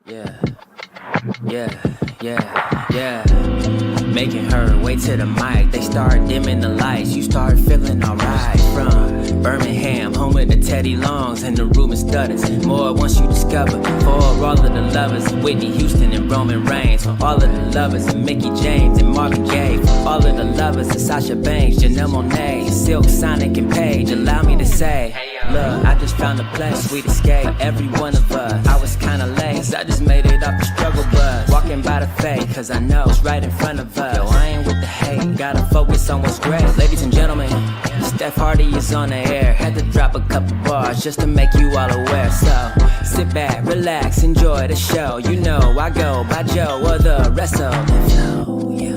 Yeah, yeah. Making her way to the mic. They start dimming the lights. You start feeling alright. From Birmingham, home of the Teddy Longs and the Ruben Studders. More once you discover. For all of the lovers, Whitney Houston and Roman Reigns. For all of the lovers, and Mickey James and Marvin Gaye. For all of the lovers, and Sasha Banks, Janelle Monáe, Silk, Sonic, and Paige. Allow me to say, look, I just found a place, sweet escape. Every one of us, I was kinda late, I just made it off the struggle bus. Walking by the fate, cause I know it's right in front of us. Yo, I ain't with the hate, gotta focus on what's great. Ladies and gentlemen, Steph Hardy is on the air. Had to drop a couple bars just to make you all aware. So, sit back, relax, enjoy the show. You know I go by Joe or the rest of the flow, yeah.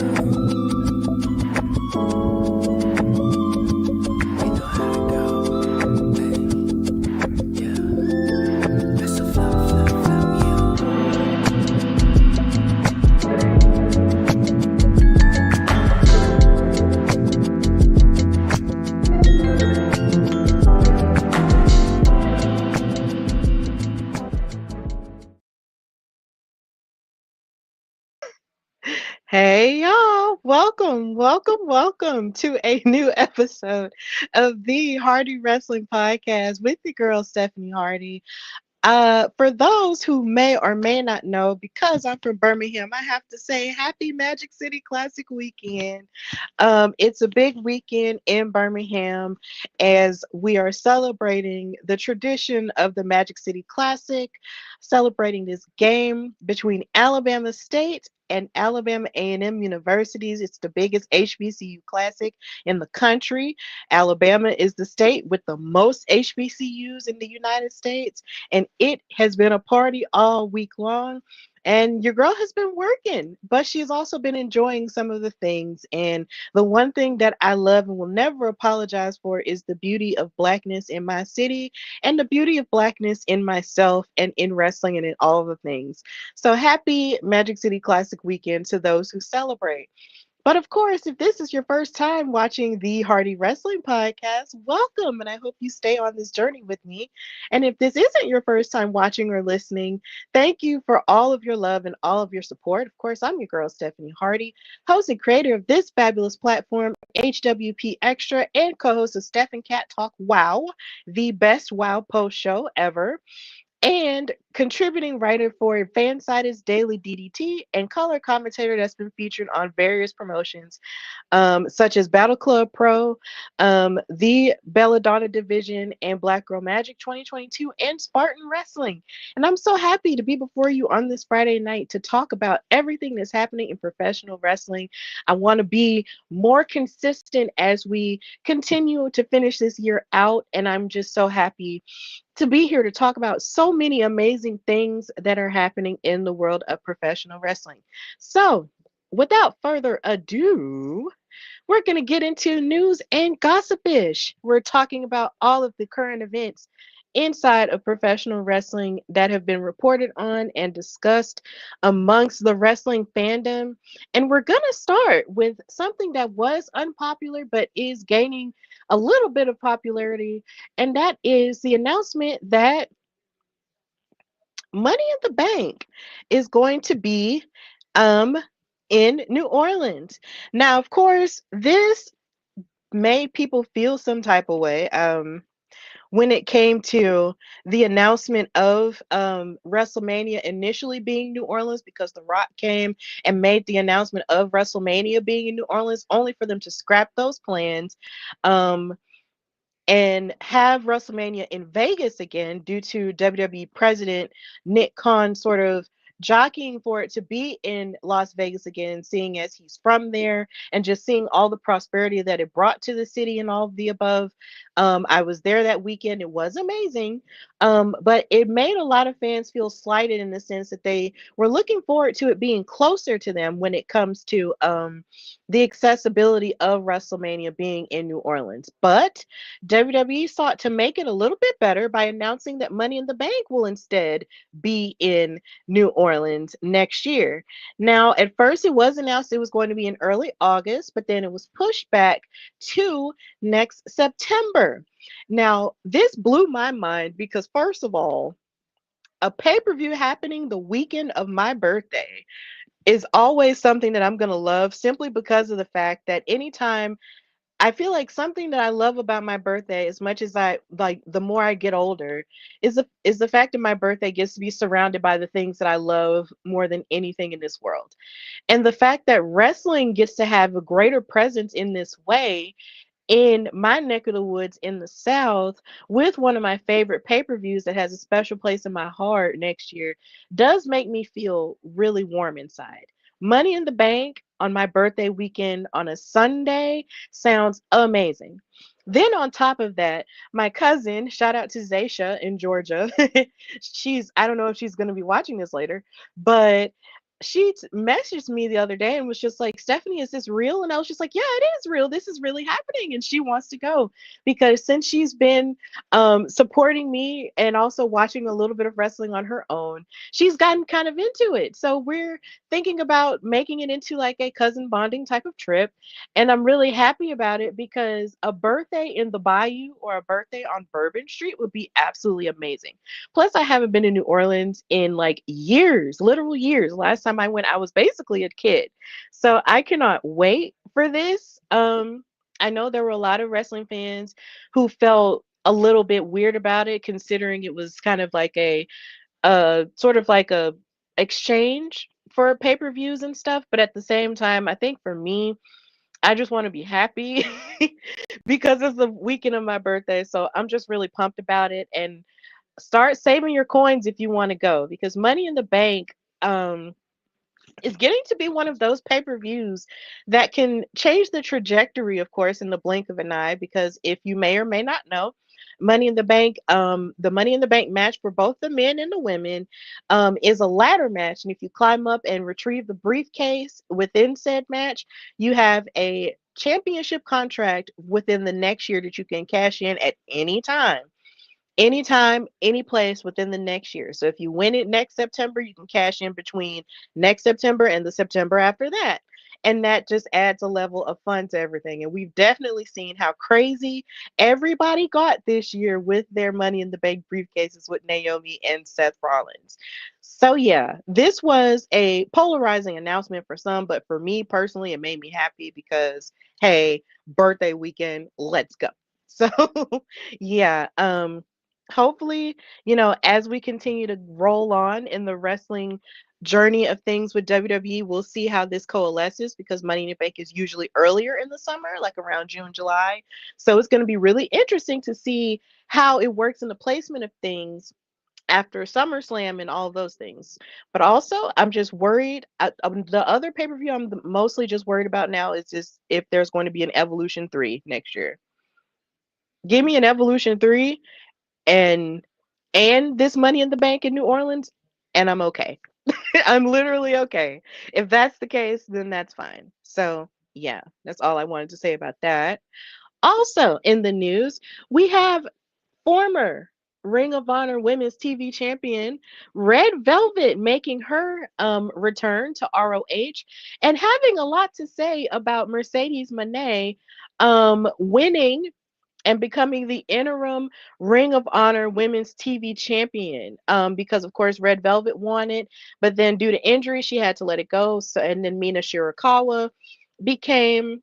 Hey y'all, welcome to a new episode of the Hardy Wrestling Podcast with the girl Stephanie Hardy. For those who may or may not know, because I'm from Birmingham, I have to say happy Magic City Classic weekend. It's a big weekend in Birmingham as we are celebrating the tradition of the Magic City Classic, celebrating this game between Alabama State and Alabama A&M universities. It's the biggest HBCU classic in the country. Alabama is the state with the most HBCUs in the United States, and it has been a party all week long. And your girl has been working, but she's also been enjoying some of the things. And the one thing that I love and will never apologize for is the beauty of Blackness in my city and the beauty of Blackness in myself and in wrestling and in all the things. So happy Magic City Classic weekend to those who celebrate. But of course, if this is your first time watching the Hardy Wrestling Podcast, welcome, and I hope you stay on this journey with me. And if this isn't your first time watching or listening, thank you for all of your love and all of your support. Of course, I'm your girl, Stephanie Hardy, host and creator of this fabulous platform, HWP Extra, and co host of Steph and Cat Talk Wow, the best Wow post show ever, and contributing writer for Fansided's Daily DDT and color commentator that's been featured on various promotions, such as Battle Club Pro, the Belladonna Division, and Black Girl Magic 2022, and Spartan Wrestling. And I'm so happy to be before you on this Friday night to talk about everything that's happening in professional wrestling. I want to be more consistent as we continue to finish this year out, and I'm just so happy to be here to talk about so many amazing things that are happening in the world of professional wrestling. So, without further ado, we're going to get into news and gossipish. We're talking about all of the current events inside of professional wrestling that have been reported on and discussed amongst the wrestling fandom. And we're going to start with something that was unpopular but is gaining a little bit of popularity, and that is the announcement that Money in the Bank is going to be um in New Orleans. Now, of course, this made people feel some type of way when it came to the announcement of WrestleMania initially being New Orleans, because The Rock came and made the announcement of WrestleMania being in New Orleans, only for them to scrap those plans. Um, and have WrestleMania in Vegas again due to WWE president Nick Khan sort of jockeying for it to be in Las Vegas again, seeing as he's from there and just seeing all the prosperity that it brought to the city and all of the above. I was there that weekend. It was amazing. But it made a lot of fans feel slighted in the sense that they were looking forward to it being closer to them when it comes to the accessibility of WrestleMania being in New Orleans. But WWE sought to make it a little bit better by announcing that Money in the Bank will instead be in New Orleans next year. Now, at first, it was announced it was going to be in early August, but then it was pushed back to next September. Now, this blew my mind because, first of all, a pay-per-view happening the weekend of my birthday is always something that I'm going to love simply because of the fact that anytime I feel like something that I love about my birthday as much as I like the more I get older is the fact that my birthday gets to be surrounded by the things that I love more than anything in this world. And the fact that wrestling gets to have a greater presence in this way in my neck of the woods in the South with one of my favorite pay-per-views that has a special place in my heart next year does make me feel really warm inside. Money in the Bank on my birthday weekend on a Sunday sounds amazing. Then on top of that, my cousin, shout out to Zaysha in Georgia. I don't know if she's going to be watching this later, but messaged me the other day and was just like, Stephanie, is this real? And I was just like, yeah, it is real. This is really happening. And she wants to go because since she's been supporting me and also watching a little bit of wrestling on her own, she's gotten kind of into it. So we're thinking about making it into like a cousin bonding type of trip. And I'm really happy about it because a birthday in the Bayou or a birthday on Bourbon Street would be absolutely amazing. Plus, I haven't been to New Orleans in like years, literal years. Last time I went, I was basically a kid. So I cannot wait for this. I know there were a lot of wrestling fans who felt a little bit weird about it, considering it was kind of like a sort of like a exchange for pay-per-views and stuff. But at the same time, I think for me, I just want to be happy because it's the weekend of my birthday. So I'm just really pumped about it. And start saving your coins if you want to go because Money in the Bank is getting to be one of those pay-per-views that can change the trajectory, of course, in the blink of an eye. Because if you may or may not know, the Money in the Bank match for both the men and the women is a ladder match. And if you climb up and retrieve the briefcase within said match, you have a championship contract within the next year that you can cash in at any time. Anytime, any place within the next year. So if you win it next September, you can cash in between next September and the September after that. And that just adds a level of fun to everything. And we've definitely seen how crazy everybody got this year with their Money in the Bank briefcases with Naomi and Seth Rollins. So, yeah, this was a polarizing announcement for some, but for me personally, it made me happy because, hey, birthday weekend, let's go. So, yeah, hopefully, as we continue to roll on in the wrestling journey of things with WWE, we'll see how this coalesces because Money in the Bank is usually earlier in the summer, like around June, July. So it's going to be really interesting to see how it works in the placement of things after SummerSlam and all those things. But also, I'm just worried. The other pay per view I'm mostly just worried about now is just if there's going to be an Evolution 3 next year. Give me an Evolution 3 and this Money in the Bank in New Orleans, and I'm okay. I'm literally okay. If that's the case, then that's fine. So yeah, that's all I wanted to say about that. Also in the news, we have former Ring of Honor Women's TV Champion Red Velvet making her return to ROH and having a lot to say about Mercedes Moné winning and becoming the interim Ring of Honor Women's TV Champion. Because of course Red Velvet won it, but then due to injury she had to let it go. So and then Mina Shirakawa became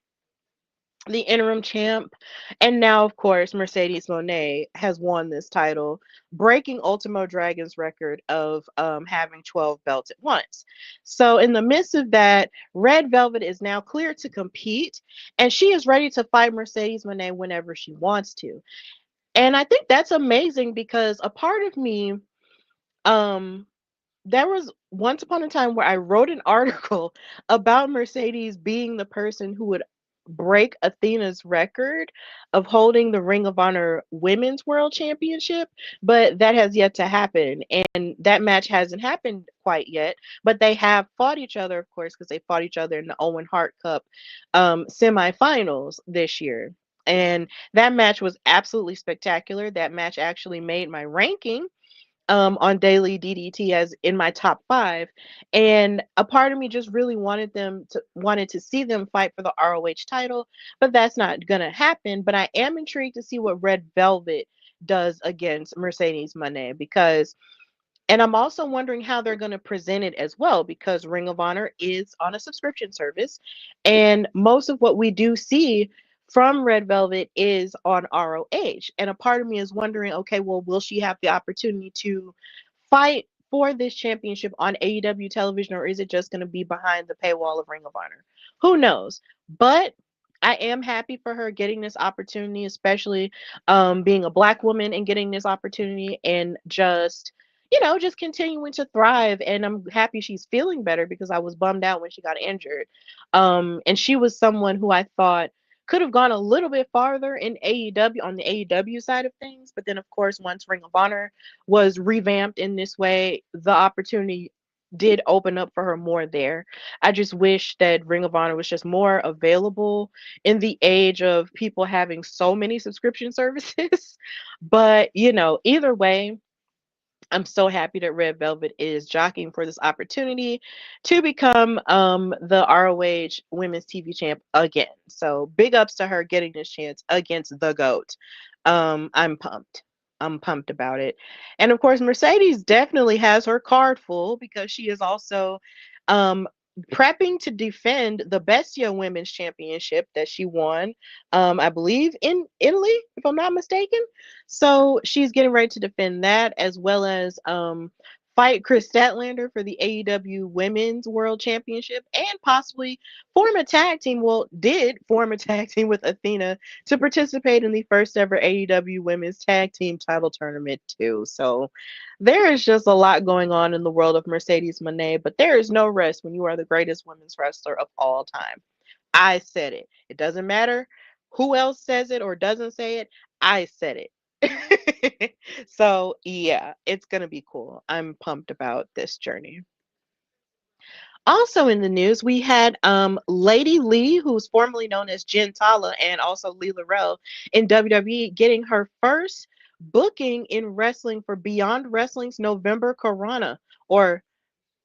the interim champ. And now, of course, Mercedes Moné has won this title, breaking Ultimo Dragon's record of having 12 belts at once. So, in the midst of that, Red Velvet is now clear to compete, and she is ready to fight Mercedes Moné whenever she wants to. And I think that's amazing because a part of me, um, there was once upon a time where I wrote an article about Mercedes being the person who would break Athena's record of holding the Ring of Honor Women's World Championship, but that has yet to happen. And that match hasn't happened quite yet, but they have fought each other, of course, because they fought each other in the Owen Hart Cup semifinals this year. And that match was absolutely spectacular. That match actually made my ranking on Daily DDT as in my top 5, and a part of me just really wanted to see them fight for the ROH title, but that's not gonna happen. But I am intrigued to see what Red Velvet does against Mercedes Moné because And I'm also wondering how they're going to present it as well, because Ring of Honor is on a subscription service. And most of what we do see from Red Velvet is on ROH. And a part of me is wondering, okay, well, will she have the opportunity to fight for this championship on AEW television, or is it just going to be behind the paywall of Ring of Honor? Who knows? But I am happy for her getting this opportunity, especially being a black woman and getting this opportunity, and just just continuing to thrive. And I'm happy she's feeling better, because I was bummed out when she got injured. And she was someone who I thought could have gone a little bit farther in AEW, on the AEW side of things. But then, of course, once Ring of Honor was revamped in this way, the opportunity did open up for her more there. I just wish that Ring of Honor was just more available in the age of people having so many subscription services. But, either way, I'm so happy that Red Velvet is jockeying for this opportunity to become the ROH Women's TV Champ again. So big ups to her getting this chance against the GOAT. I'm pumped. I'm pumped about it. And of course, Mercedes definitely has her card full, because she is also um, prepping to defend the Bestia Women's Championship that she won, I believe, in Italy, if I'm not mistaken. So she's getting ready to defend that, as well as fight Chris Statlander for the AEW Women's World Championship, and possibly form a tag team. Well, did form a tag team with Athena to participate in the first ever AEW Women's Tag Team title tournament too. So there is just a lot going on in the world of Mercedes Moné, but there is no rest when you are the greatest women's wrestler of all time. I said it. It doesn't matter who else says it or doesn't say it. I said it. So, yeah, it's going to be cool. I'm pumped about this journey. Also in the news, we had Lady Lee, who's formerly known as Jen Tala, and also Lee Larell in WWE, getting her first booking in wrestling for Beyond Wrestling's November Corona, or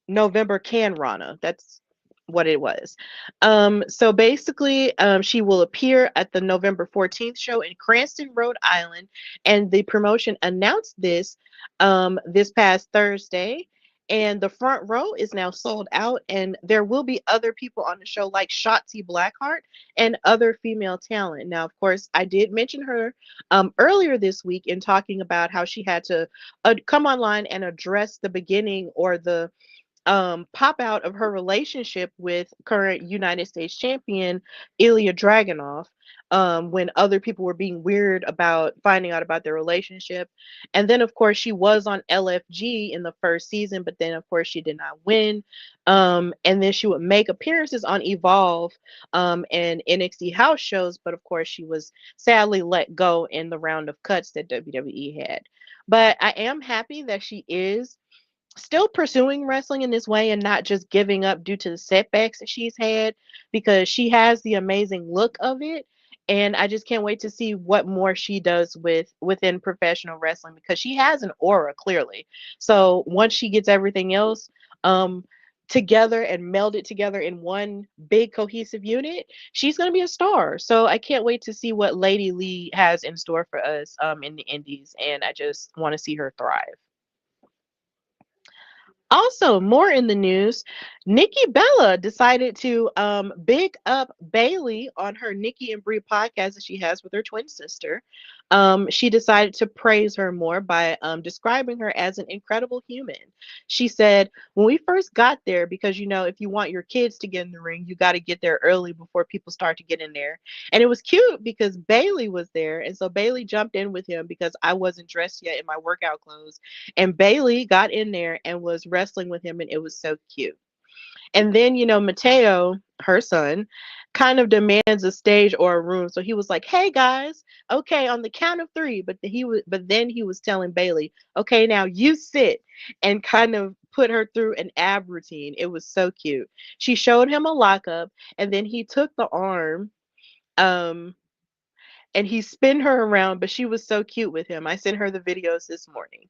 November Can Rana. That's what it was. So basically, she will appear at the November 14th show in Cranston, Rhode Island, and the promotion announced this this past Thursday. And the front row is now sold out, and there will be other people on the show like Shotzi Blackheart and other female talent. Now, of course, I did mention her earlier this week in talking about how she had to come online and address the beginning, or the pop out of her relationship with current United States champion Ilya Dragunov, when other people were being weird about finding out about their relationship. And then, of course, she was on LFG in the first season, but then, of course, she did not win. And then she would make appearances on Evolve and NXT house shows, but of course, she was sadly let go in the round of cuts that WWE had. But I am happy that she is still pursuing wrestling in this way and not just giving up due to the setbacks that she's had, because she has the amazing look of it. And I just can't wait to see what more she does within professional wrestling, because she has an aura, clearly. So once she gets everything else together and melded together in one big cohesive unit, she's going to be a star. So I can't wait to see what Lady Lee has in store for us in the indies, and I just want to see her thrive. Also, more in the news, Nikki Bella decided to big up Bailey on her Nikki and Brie podcast that she has with her twin sister. She decided to praise her more by describing her as an incredible human. She said, when we first got there, because if you want your kids to get in the ring, you got to get there early before people start to get in there. And it was cute because Bailey was there. And so Bailey jumped in with him because I wasn't dressed yet in my workout clothes. And Bailey got in there and was wrestling with him, and it was so cute. And then, Mateo, her son, kind of demands a stage or a room. So he was like, "Hey guys, okay, on the count of three." But then he was telling Bailey, "Okay, now you sit," and kind of put her through an ab routine. It was so cute. She showed him a lockup, and then he took the arm, um, and he spun her around. But she was so cute with him. I sent her the videos this morning.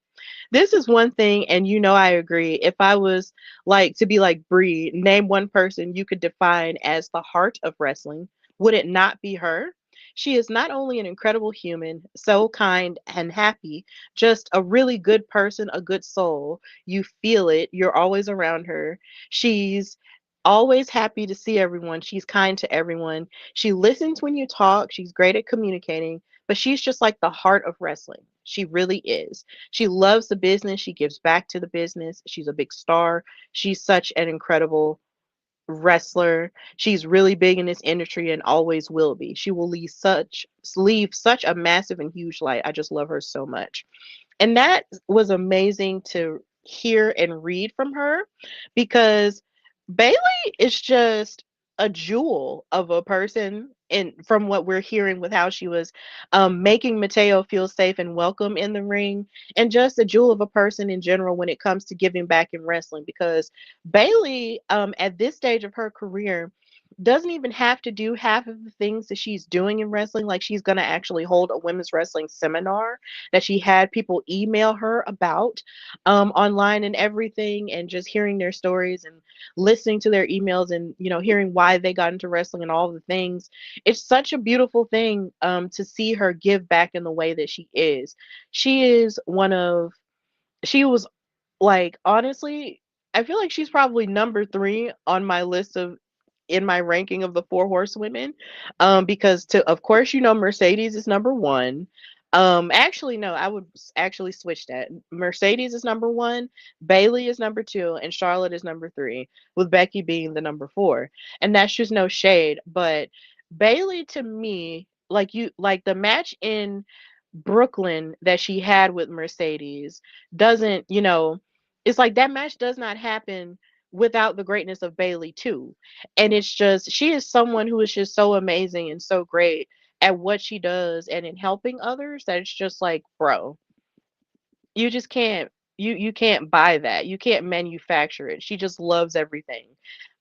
This is one thing, and I agree. If I was like to be like Brie, name one person you could define as the heart of wrestling, would it not be her? She is not only an incredible human, so kind and happy, just a really good person, a good soul. You feel it. You're always around her. She's always happy to see everyone. She's kind to everyone. She listens when you talk. She's great at communicating, but she's just like the heart of wrestling. She really is. She loves the business. She gives back to the business. She's a big star. She's such an incredible wrestler. She's really big in this industry and always will be. She will leave such a massive and huge light. I just love her so much. And that was amazing to hear and read from her because Bailey is just a jewel of a person. And from what we're hearing with how she was making Mateo feel safe and welcome in the ring, and just a jewel of a person in general when it comes to giving back in wrestling. Because Bailey, at this stage of her career, doesn't even have to do half of the things that she's doing in wrestling. Like she's going to actually hold a women's wrestling seminar that she had people email her about online and everything, and just hearing their stories and listening to their emails and hearing why they got into wrestling and all the things. It's such a beautiful thing to see her give back in the way that she is. She is one of she was like, honestly, I feel like she's probably number 3 on my list of in my ranking of the 4 horsewomen, because to of course, Mercedes is number 1. Actually, no, I would actually switch that. Mercedes is number 1, Bailey is number 2, and Charlotte is number 3, with Becky being the number 4. And that's just no shade, but Bailey to me, like the match in Brooklyn that she had with Mercedes doesn't, it's like that match does not happen without the greatness of Bailey too. And it's just she is someone who is just so amazing and so great at what she does and in helping others that it's just like, bro, you just can't you can't buy that. You can't manufacture it. She just loves everything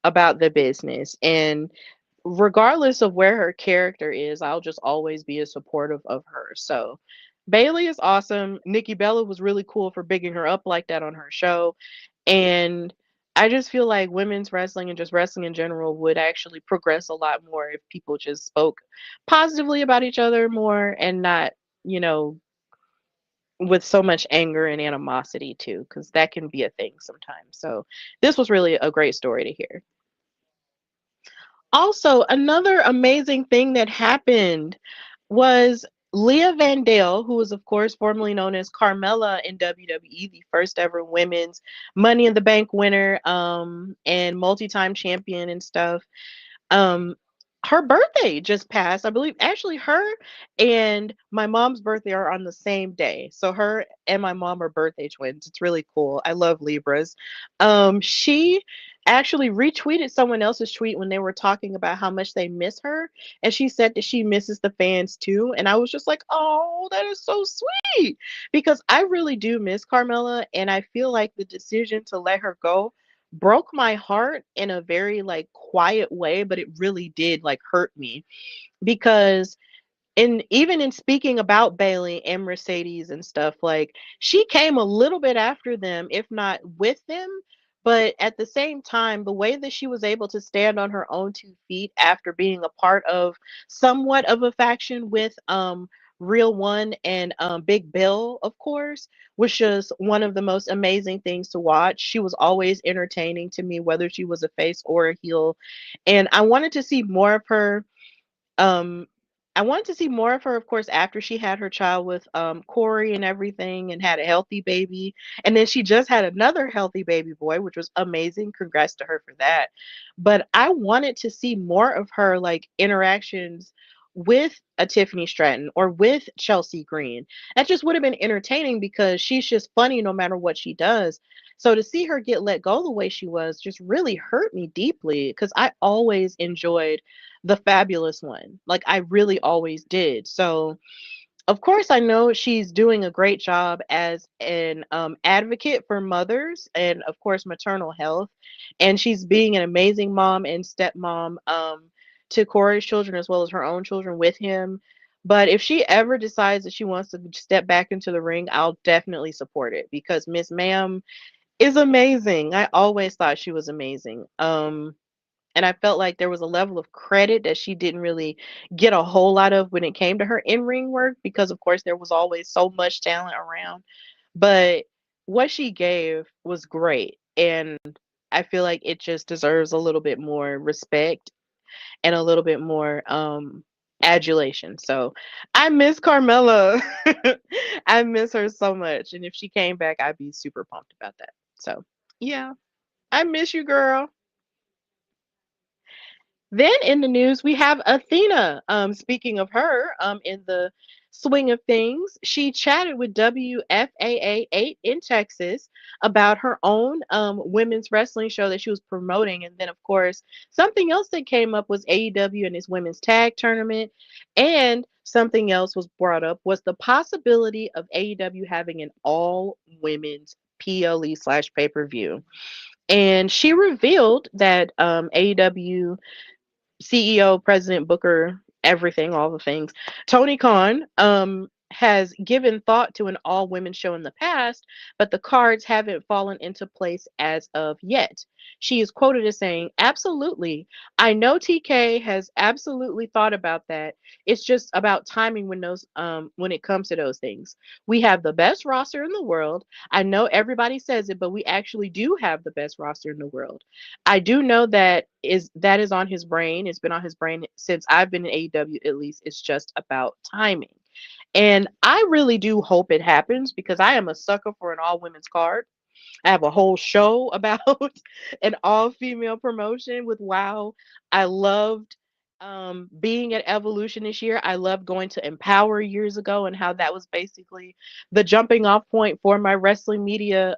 about the business. And regardless of where her character is, I'll just always be a supportive of her. So Bailey is awesome. Nikki Bella was really cool for bigging her up like that on her show. And I just feel like women's wrestling and just wrestling in general would actually progress a lot more if people just spoke positively about each other more and not, you know, with so much anger and animosity too, because that can be a thing sometimes. So this was really a great story to hear. Also, another amazing thing that happened was Leah Vandale, who was, of course, formerly known as Carmella in WWE, the first ever women's Money in the Bank winner, and multi-time champion and stuff. Um, her birthday just passed. I believe actually her and my mom's birthday are on the same day. So her and my mom are birthday twins. It's really cool. I love Libras. She actually retweeted someone else's tweet when they were talking about how much they miss her, and she said that she misses the fans too. And I was just like, "Oh, that is so sweet." Because I really do miss Carmella, and I feel like the decision to let her go broke my heart in a very like quiet way, but it really did like hurt me because and even in speaking about Bailey and Mercedes and stuff, like she came a little bit after them, if not with them. But at the same time, the way that she was able to stand on her own 2 feet after being a part of somewhat of a faction with Real One and Big Bill, of course, was just one of the most amazing things to watch. She was always entertaining to me, whether she was a face or a heel. And I wanted to see more of her um, I wanted to see more of her, of course, after she had her child with Corey and everything and had a healthy baby. And then she just had another healthy baby boy, which was amazing. Congrats to her for that. But I wanted to see more of her like interactions with a Tiffany Stratton or with Chelsea Green. That just would have been entertaining because she's just funny no matter what she does. So to see her get let go the way she was just really hurt me deeply because I always enjoyed the fabulous one. Like I really always did. So of course I know she's doing a great job as an advocate for mothers and of course maternal health. And she's being an amazing mom and stepmom to Corey's children as well as her own children with him. But if she ever decides that she wants to step back into the ring, I'll definitely support it because Miss Ma'am is amazing. I always thought she was amazing. And I felt like there was a level of credit that she didn't really get a whole lot of when it came to her in-ring work because of course there was always so much talent around. But what she gave was great, and I feel like it just deserves a little bit more respect and a little bit more adulation. So I miss Carmella. I miss her so much. And if she came back, I'd be super pumped about that. So yeah, I miss you, girl. Then in the news, we have Athena. Speaking of her, in the swing of things, she chatted with WFAA 8 in Texas about her own women's wrestling show that she was promoting. And then, of course, something else that came up was AEW and its women's tag tournament. And something else was brought up was the possibility of AEW having an all women's PLE slash pay per view. And she revealed that AEW CEO, President Booker, everything, all the things. Tony Khan has given thought to an all women show in the past, but the cards haven't fallen into place as of yet. She is quoted as saying, "Absolutely. I know TK has absolutely thought about that. It's just about timing when it comes to those things. We have the best roster in the world. I know everybody says it, but we actually do have the best roster in the world. I do know that is on his brain. It's been on his brain since I've been in AEW at least. It's just about timing." And I really do hope it happens because I am a sucker for an all women's card. I have a whole show about an all female promotion with WoW. I loved being at Evolution this year. I loved going to Empower years ago and how that was basically the jumping off point for my wrestling media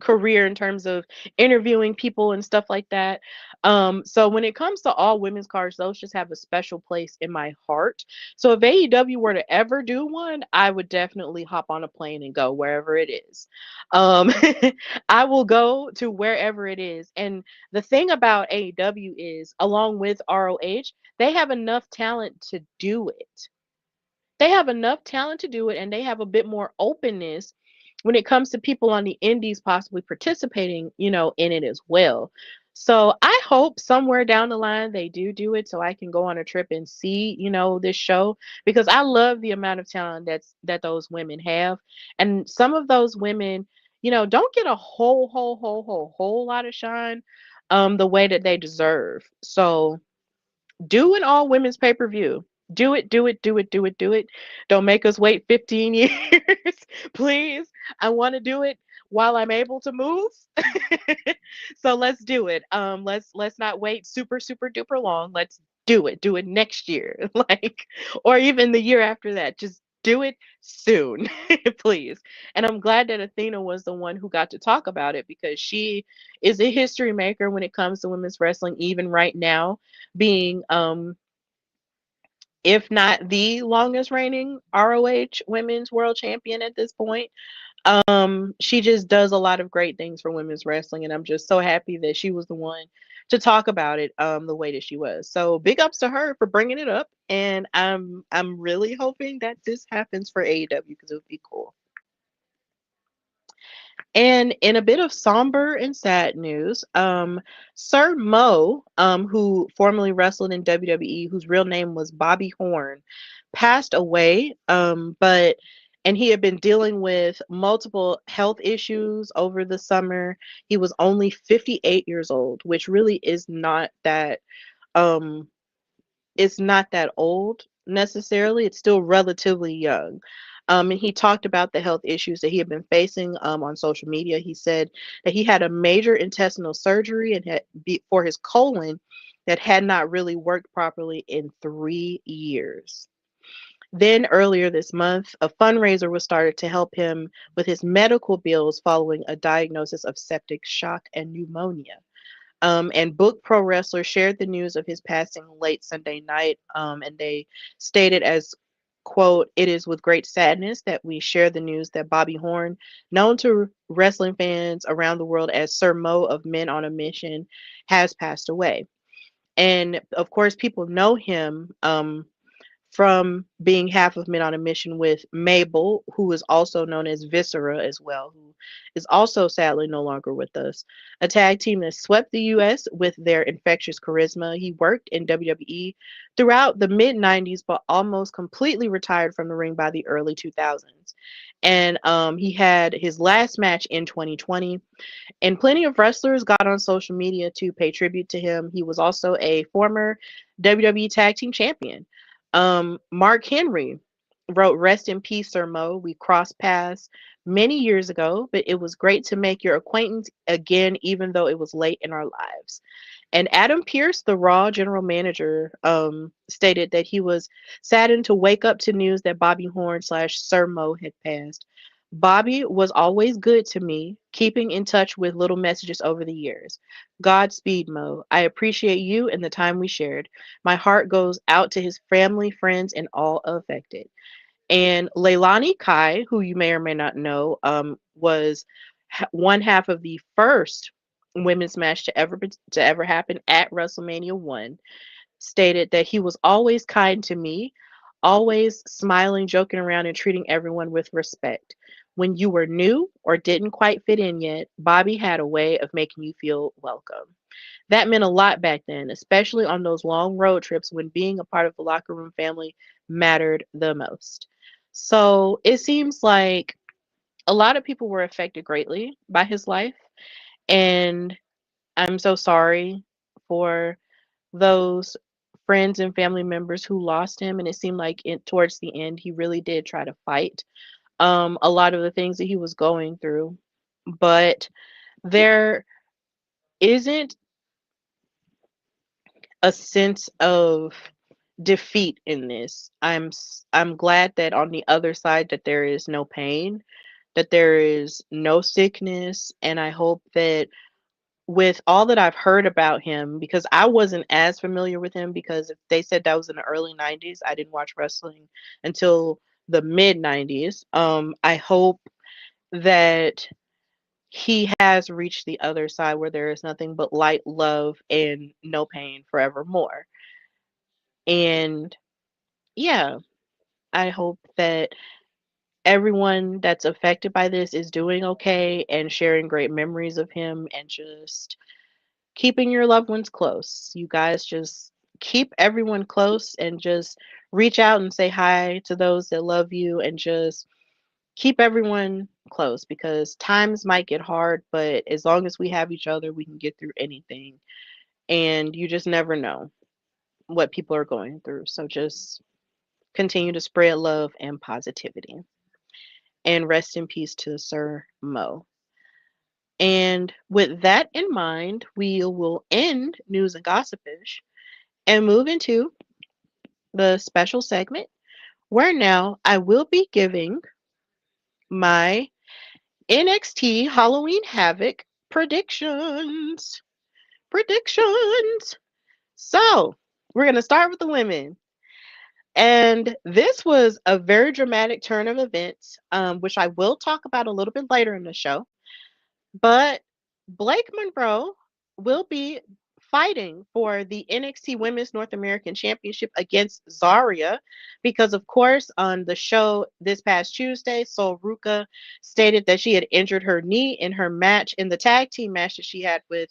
career in terms of interviewing people and stuff like that. So when it comes to all women's cards, those just have a special place in my heart. So if AEW were to ever do one, I would definitely hop on a plane and go wherever it is. Um, I will go to wherever it is. And the thing about AEW is, along with ROH, they have enough talent to do it. They have enough talent to do it, and they have a bit more openness when it comes to people on the indies possibly participating, in it as well. So I hope somewhere down the line they do it so I can go on a trip and see, this show because I love the amount of talent that those women have. And some of those women, don't get a whole lot of shine the way that they deserve. So do an all women's pay per view. Do it, do it, do it, do it, do it. Don't make us wait 15 years, please. I want to do it while I'm able to move. So let's do it. Let's not wait super duper long. Let's do it. Do it next year, like, or even the year after that. Just do it soon, please. And I'm glad that Athena was the one who got to talk about it because she is a history maker when it comes to women's wrestling, even right now being if not the longest reigning ROH women's world champion at this point. She just does a lot of great things for women's wrestling, and I'm just so happy that she was the one to talk about it the way that she was. So big ups to her for bringing it up, and I'm really hoping that this happens for AEW because it would be cool. And in a bit of somber and sad news, Sir Mo, who formerly wrestled in WWE, whose real name was Bobby Horn, passed away. And he had been dealing with multiple health issues over the summer. He was only 58 years old, which really is not that um it's not that old necessarily. It's still relatively young. And he talked about the health issues that he had been facing on social media. He said that he had a major intestinal surgery and for his colon that had not really worked properly in 3 years. Then earlier this month, a fundraiser was started to help him with his medical bills following a diagnosis of septic shock and pneumonia. And Book Pro Wrestler shared the news of his passing late Sunday night, and they stated as, quote, "It is with great sadness that we share the news that Bobby Horn, known to wrestling fans around the world as Sir Mo of Men on a Mission, has passed away." And of course, people know him from being half of Men on a Mission with Mabel, who is also known as Viscera as well, who is also sadly no longer with us. A tag team that swept the US with their infectious charisma. He worked in WWE throughout the mid 90s, but almost completely retired from the ring by the early 2000s. And he had his last match in 2020, and plenty of wrestlers got on social media to pay tribute to him. He was also a former WWE Tag Team Champion. Mark Henry wrote, "Rest in peace, Sir Mo. We crossed paths many years ago, but it was great to make your acquaintance again, even though it was late in our lives." And Adam Pearce, the Raw general manager, stated that he was saddened to wake up to news that Bobby Horn slash Sir Mo had passed. Bobby was always good to me, keeping in touch with little messages over the years. Godspeed, Mo. I appreciate you and the time we shared. My heart goes out to his family, friends, and all affected. And Leilani Kai, who you may or may not know, was one half of the first women's match to ever happen at WrestleMania 1, stated that he was always kind to me, always smiling, joking around, and treating everyone with respect. When you were new or didn't quite fit in yet, Bobby had a way of making you feel welcome. That meant a lot back then, especially on those long road trips when being a part of the locker room family mattered the most. So it seems like a lot of people were affected greatly by his life. And I'm so sorry for those friends and family members who lost him. And it seemed like towards the end, he really did try to fight a lot of the things that he was going through. But there isn't a sense of defeat in this. I'm glad that on the other side that there is no pain, that there is no sickness, and I hope that with all that I've heard about him, because I wasn't as familiar with him, because if they said that was in the early 90s, I didn't watch wrestling until the mid 90s. I hope that he has reached the other side where there is nothing but light, love, and no pain forevermore. And yeah, I hope that everyone that's affected by this is doing okay and sharing great memories of him, and just keeping your loved ones close. You guys just keep everyone close and just reach out and say hi to those that love you, and just keep everyone close, because times might get hard, but as long as we have each other, we can get through anything. And you just never know what people are going through. So just continue to spread love and positivity. And rest in peace to Sir Mo. And with that in mind, we will end news and gossipish and move into the special segment where now I will be giving my NXT Halloween Havoc predictions. Predictions. So we're going to start with the women. And this was a very dramatic turn of events, which I will talk about a little bit later in the show. But Blake Monroe will be fighting for the NXT Women's North American Championship against Zarya, because, of course, on the show this past Tuesday, Sol Ruka stated that she had injured her knee in her match, in the tag team match that she had with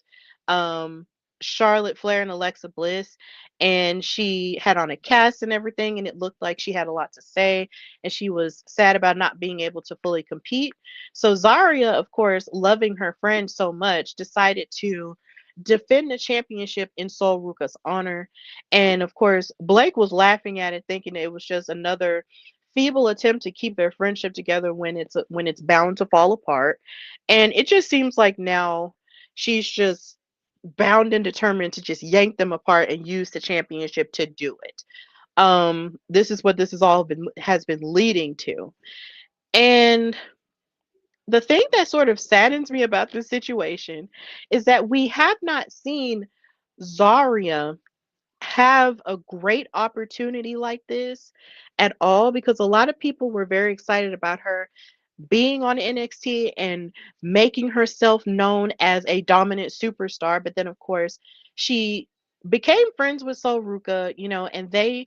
um, Charlotte Flair and Alexa Bliss. And she had on a cast and everything, and it looked like she had a lot to say, and she was sad about not being able to fully compete. So Zarya, of course, loving her friend so much, decided to defend the championship in Sol Ruka's honor. And of course, Blake was laughing at it, thinking it was just another feeble attempt to keep their friendship together when it's bound to fall apart. And it just seems like now she's just bound and determined to just yank them apart and use the championship to do it. This is what this has been leading to. And the thing that sort of saddens me about this situation is that we have not seen Zarya have a great opportunity like this at all, because a lot of people were very excited about her being on NXT and making herself known as a dominant superstar. But then, of course, she became friends with Sol Ruka, and they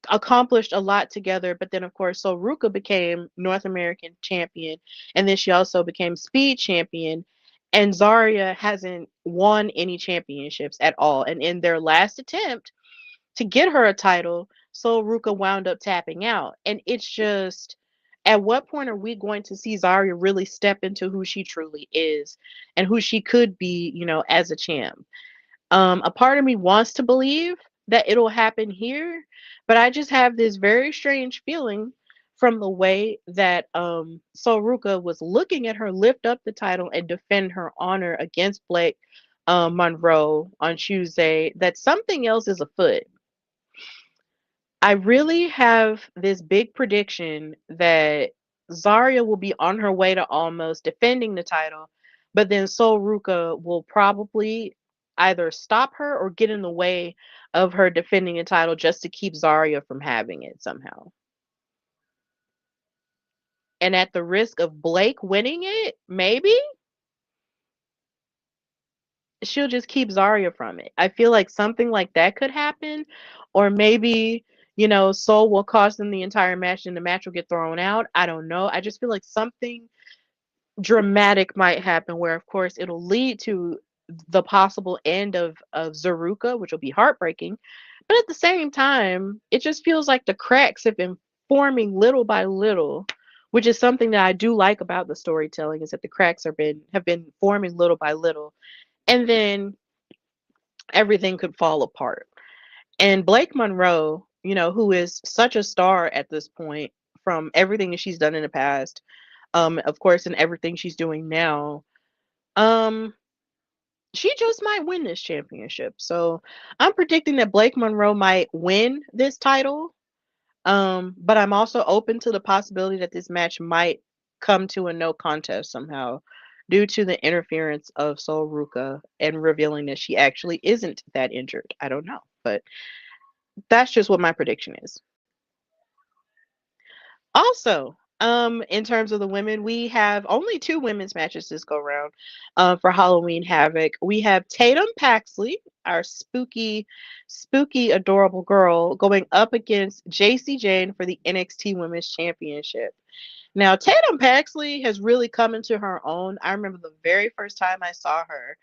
accomplished a lot together. But then, of course, so Ruka became North American champion, and then she also became Speed champion. And Zarya hasn't won any championships at all. And in their last attempt to get her a title, so Ruka wound up tapping out. And it's just, at what point are we going to see Zarya really step into who she truly is and who she could be, as a champ? A part of me wants to believe that it'll happen here, but I just have this very strange feeling from the way that Soruka was looking at her lift up the title and defend her honor against Blake Monroe on Tuesday that something else is afoot. I really have this big prediction that Zarya will be on her way to almost defending the title, but then Sol Ruka will probably either stop her or get in the way of her defending the title just to keep Zarya from having it somehow. And at the risk of Blake winning it, maybe she'll just keep Zarya from it. I feel like something like that could happen, or maybe Soul will cost them the entire match and the match will get thrown out. I don't know. I just feel like something dramatic might happen where, of course, it'll lead to the possible end of Zaruka, which will be heartbreaking. But at the same time, it just feels like the cracks have been forming little by little, which is something that I do like about the storytelling, is that the cracks have been forming little by little, and then everything could fall apart. And Blake Monroe, who is such a star at this point from everything that she's done in the past, of course, and everything she's doing now, um, she just might win this championship. So I'm predicting that Blake Monroe might win this title. But I'm also open to the possibility that this match might come to a no contest somehow due to the interference of Sol Ruka and revealing that she actually isn't that injured. I don't know, but that's just what my prediction is. Also, in terms of the women, we have only two women's matches this go round for Halloween Havoc. We have Tatum Paxley, our spooky, adorable girl, going up against JC Jane for the NXT Women's Championship. Now, Tatum Paxley has really come into her own. I remember the very first time I saw her,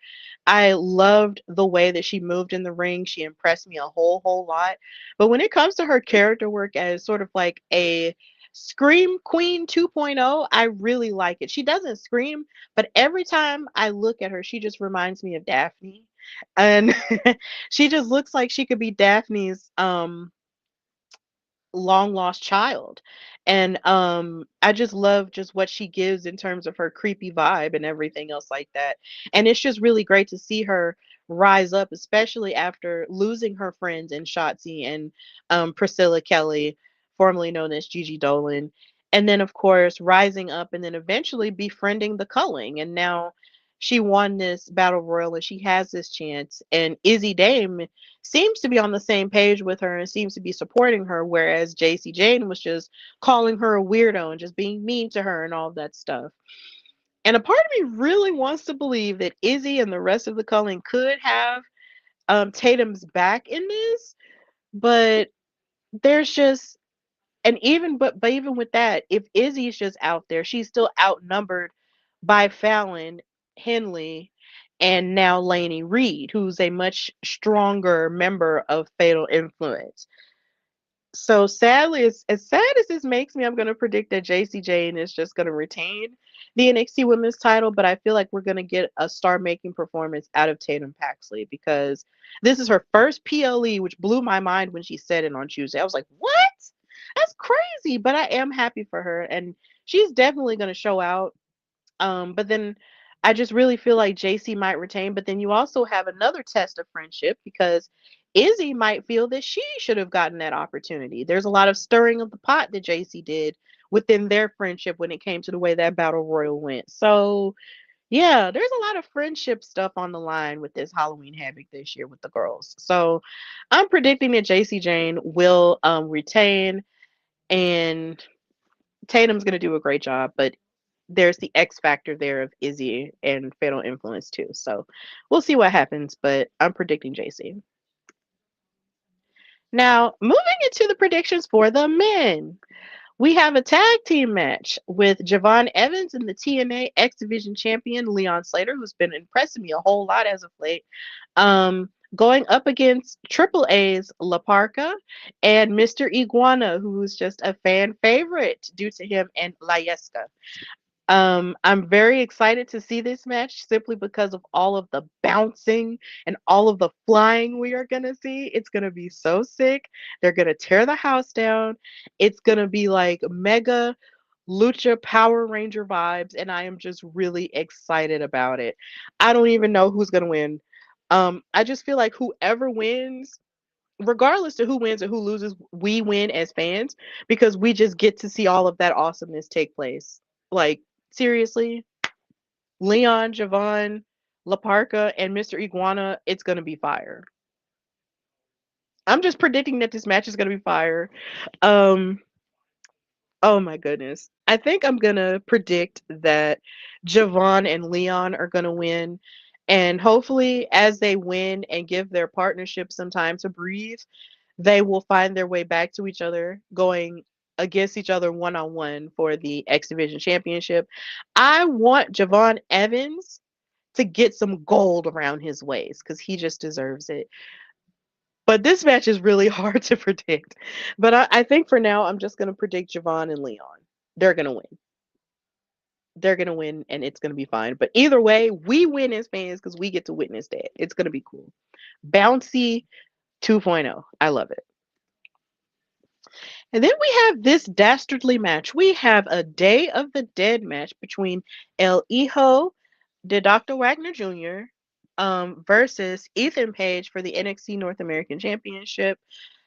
I loved the way that she moved in the ring. She impressed me a whole lot. But when it comes to her character work as sort of like a Scream Queen 2.0, I really like it. She doesn't scream, but every time I look at her, she just reminds me of Daphne. And she just looks like she could be Daphne's long lost child. And I just love just what she gives in terms of her creepy vibe and everything else like that. And it's just really great to see her rise up, especially after losing her friends in Shotzi and Priscilla Kelly, formerly known as Gigi Dolan, and then of course rising up and then eventually befriending the Culling. And now she won this battle royal and she has this chance, and Izzy Dame seems to be on the same page with her and seems to be supporting her, whereas JC Jane was just calling her a weirdo and just being mean to her and all that stuff. And a part of me really wants to believe that Izzy and the rest of the Culling could have Tatum's back in this, but there's just, and even but even with that, if Izzy's just out there, she's still outnumbered by Fallon Henley and now Lainey Reed, who's a much stronger member of Fatal Influence. So sadly, as sad as this makes me, I'm going to predict that JC Jane is just going to retain the NXT Women's title, but I feel like we're going to get a star-making performance out of Tatum Paxley because this is her first PLE, which blew my mind when she said it on Tuesday. I was like, what? That's crazy, but I am happy for her, and she's definitely going to show out. But then I just really feel like JC might retain. But then you also have another test of friendship because Izzy might feel that she should have gotten that opportunity. There's a lot of stirring of the pot that JC did within their friendship when it came to the way that battle royal went. So yeah, there's a lot of friendship stuff on the line with this Halloween Havoc this year with the girls. So I'm predicting that JC Jane will retain, and Tatum's going to do a great job, but there's the X factor there of Izzy and Fatal Influence too. So we'll see what happens, but I'm predicting JC. Now, moving into the predictions for the men. We have a tag team match with Javon Evans and the TNA X Division champion Leon Slater, who's been impressing me a whole lot as of late, going up against Triple A's La Parca and Mr. Iguana, who's just a fan favorite due to him and La Yesca. I'm very excited to see this match simply because of all of the bouncing and all of the flying we are going to see. It's going to be so sick. They're going to tear the house down. It's going to be like mega Lucha Power Ranger vibes, and I am just really excited about it. I don't even know who's going to win. I just feel like whoever wins, regardless of who wins or who loses, we win as fans because we just get to see all of that awesomeness take place. Like, seriously, Leon, Javon, La Parca, and Mr. Iguana, it's going to be fire. I'm just predicting that this match is going to be fire. Um, oh my goodness. I think I'm going to predict that Javon and Leon are going to win. And hopefully, as they win and give their partnership some time to breathe, they will find their way back to each other, going against each other one on one for the X Division Championship. I want Javon Evans to get some gold around his waist because he just deserves it. But this match is really hard to predict. But I think for now, I'm just going to predict Javon and Leon. They're going to win. They're going to win, and it's going to be fine. But either way, we win as fans because we get to witness that. It's going to be cool. Bouncy 2.0. I love it. And then we have this dastardly match. We have a Day of the Dead match between El Hijo de Dr. Wagner Jr. Versus Ethan Page for the NXT North American Championship.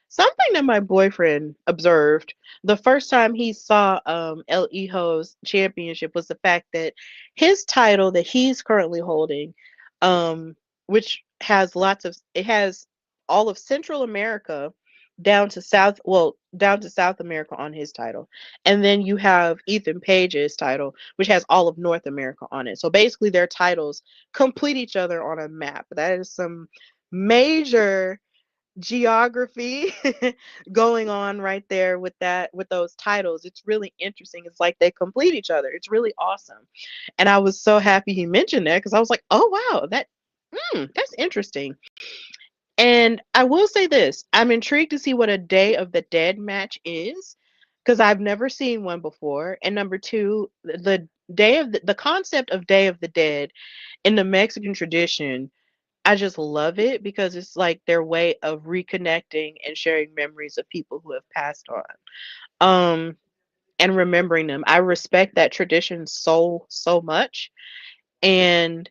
Something that my boyfriend observed the first time he saw El Hijo's championship was the fact that his title that he's currently holding, which has it has all of Central America down to South America on his title. And then you have Ethan Page's title, which has all of North America on it. So basically their titles complete each other on a map. That is some major geography going on right there with those titles. It's really interesting. It's like they complete each other. It's really awesome. And I was so happy he mentioned that because I was like, oh wow, that's interesting. And I will say this, I'm intrigued to see what a Day of the Dead match is because I've never seen one before. And number two, the concept of Day of the Dead in the Mexican tradition, I just love it because it's like their way of reconnecting and sharing memories of people who have passed on. Um and remembering them. I respect that tradition so much, and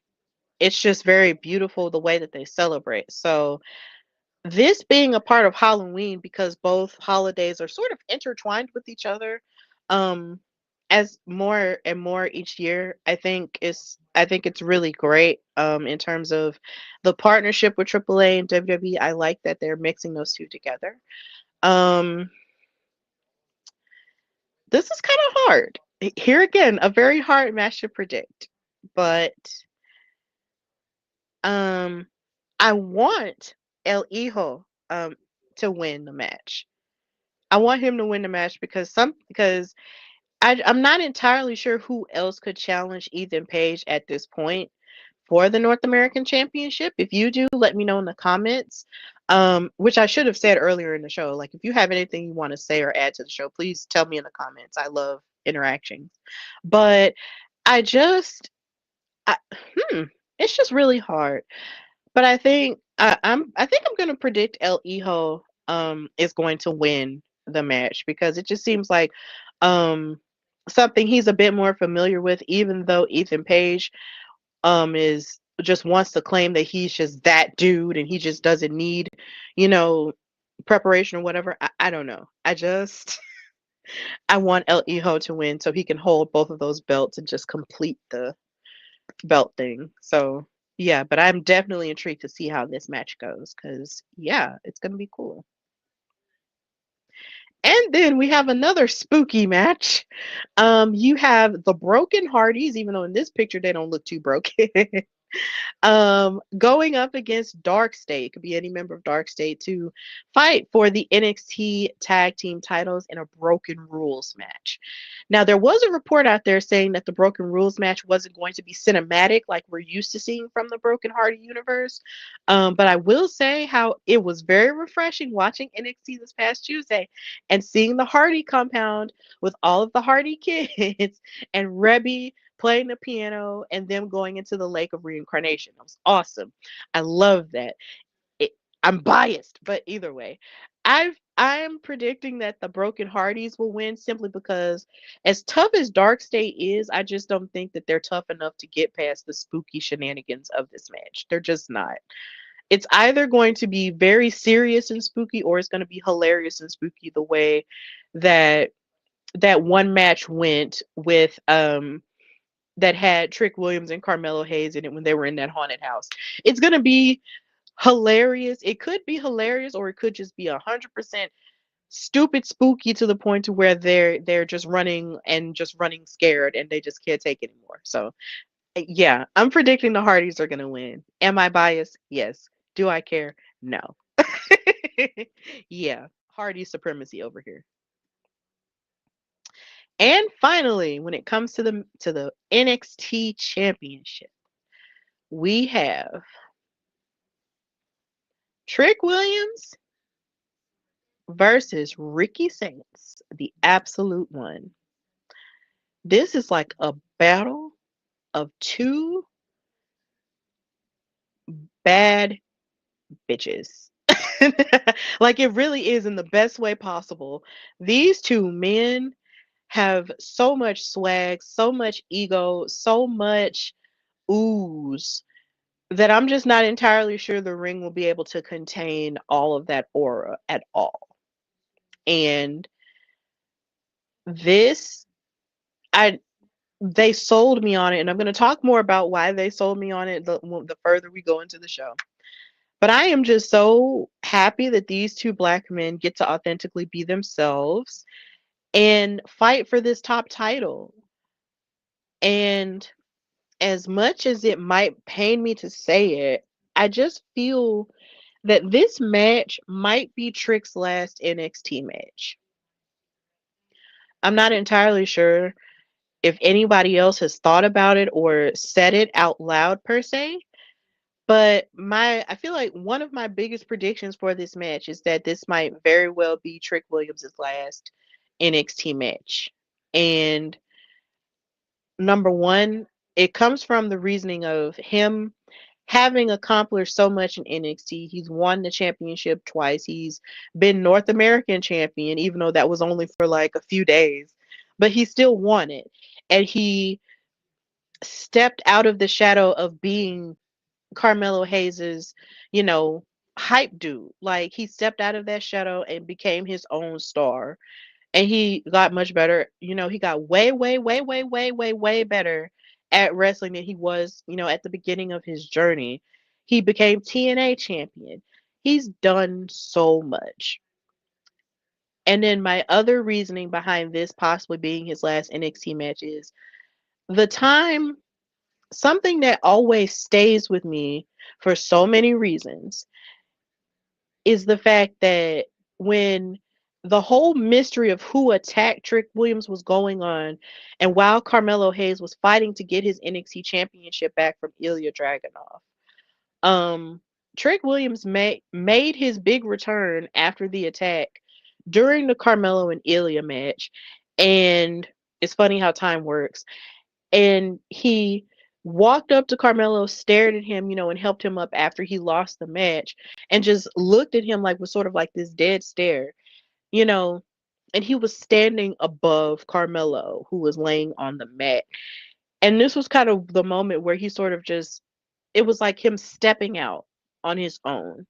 it's just very beautiful the way that they celebrate. So this being a part of Halloween, because both holidays are sort of intertwined with each other, um, as more and more each year, I think it's really great in terms of the partnership with AAA and WWE. I like that they're mixing those two together. Um, this is kind of hard. Here again, a very hard match to predict, but um, I want El Hijo to win the match. I want him to win the match because I'm not entirely sure who else could challenge Ethan Page at this point for the North American Championship. If you do, let me know in the comments. Which I should have said earlier in the show. Like, if you have anything you want to say or add to the show, please tell me in the comments. I love interactions. But I just, I, hmm, it's just really hard. But I think I'm gonna predict El Hijo is going to win the match because it just seems like um something he's a bit more familiar with, even though Ethan Page is just wants to claim that he's just that dude and he just doesn't need, you know, preparation or whatever. I don't know. I want El Hijo to win so he can hold both of those belts and just complete the belt thing. So yeah, but I'm definitely intrigued to see how this match goes because yeah, it's gonna be cool. And then we have another spooky match. You have the Broken Hardys, even though in this picture they don't look too broken. Going up against Dark State, could be any member of Dark State, to fight for the NXT tag team titles in a Broken Rules match. Now, there was a report out there saying that the Broken Rules match wasn't going to be cinematic like we're used to seeing from the Broken Hardy universe. But I will say how it was very refreshing watching NXT this past Tuesday and seeing the Hardy compound with all of the Hardy kids and Rebby playing the piano and them going into the lake of reincarnation. That was awesome. I love that. It, I'm biased, but either way, I'm predicting that the Broken Hardys will win simply because, as tough as Dark State is, I just don't think that they're tough enough to get past the spooky shenanigans of this match. They're just not. It's either going to be very serious and spooky, or it's going to be hilarious and spooky the way that that one match went with that had Trick Williams and Carmelo Hayes in it when they were in that haunted house. It's gonna be hilarious. It could be hilarious, or it could just be 100% stupid spooky to the point to where they're just running scared and they just can't take it anymore. So yeah, I'm predicting the Hardys are gonna win. Am I biased? Yes. Do I care? No. Yeah, Hardy supremacy over here. And finally, when it comes to the NXT championship, we have Trick Williams versus Ricky Saints, the absolute one. This is like a battle of two bad bitches. Like it really is in the best way possible. These two men have so much swag, so much ego, so much ooze that I'm just not entirely sure the ring will be able to contain all of that aura at all. And this, I they sold me on it, and I'm going to talk more about why they sold me on it the further we go into the show. But I am just so happy that these two black men get to authentically be themselves and fight for this top title. And as much as it might pain me to say it, I just feel that this match might be Trick's last NXT match. I'm not entirely sure if anybody else has thought about it or said it out loud per se, but my I feel like one of my biggest predictions for this match is that this might very well be Trick Williams' last NXT match. And number one, it comes from the reasoning of him having accomplished so much in NXT. He's won the championship twice. He's been North American champion, even though that was only for like a few days, but he still won it. And he stepped out of the shadow of being Carmelo Hayes's, you know, hype dude. Like he stepped out of that shadow and became his own star. And he got much better. You know, he got way, way, way, way, way, way, way better at wrestling than he was, at the beginning of his journey. He became TNA champion. He's done so much. And then my other reasoning behind this possibly being his last NXT match is the time, something that always stays with me for so many reasons is the fact that when the whole mystery of who attacked Trick Williams was going on, and while Carmelo Hayes was fighting to get his NXT championship back from Ilya Dragunov, um, Trick Williams made his big return after the attack during the Carmelo and Ilya match, and it's funny how time works. And he walked up to Carmelo, stared at him, and helped him up after he lost the match, and just looked at him like with sort of like this dead stare, you know. And he was standing above Carmelo, who was laying on the mat. And this was kind of the moment where he sort of just, it was like him stepping out on his own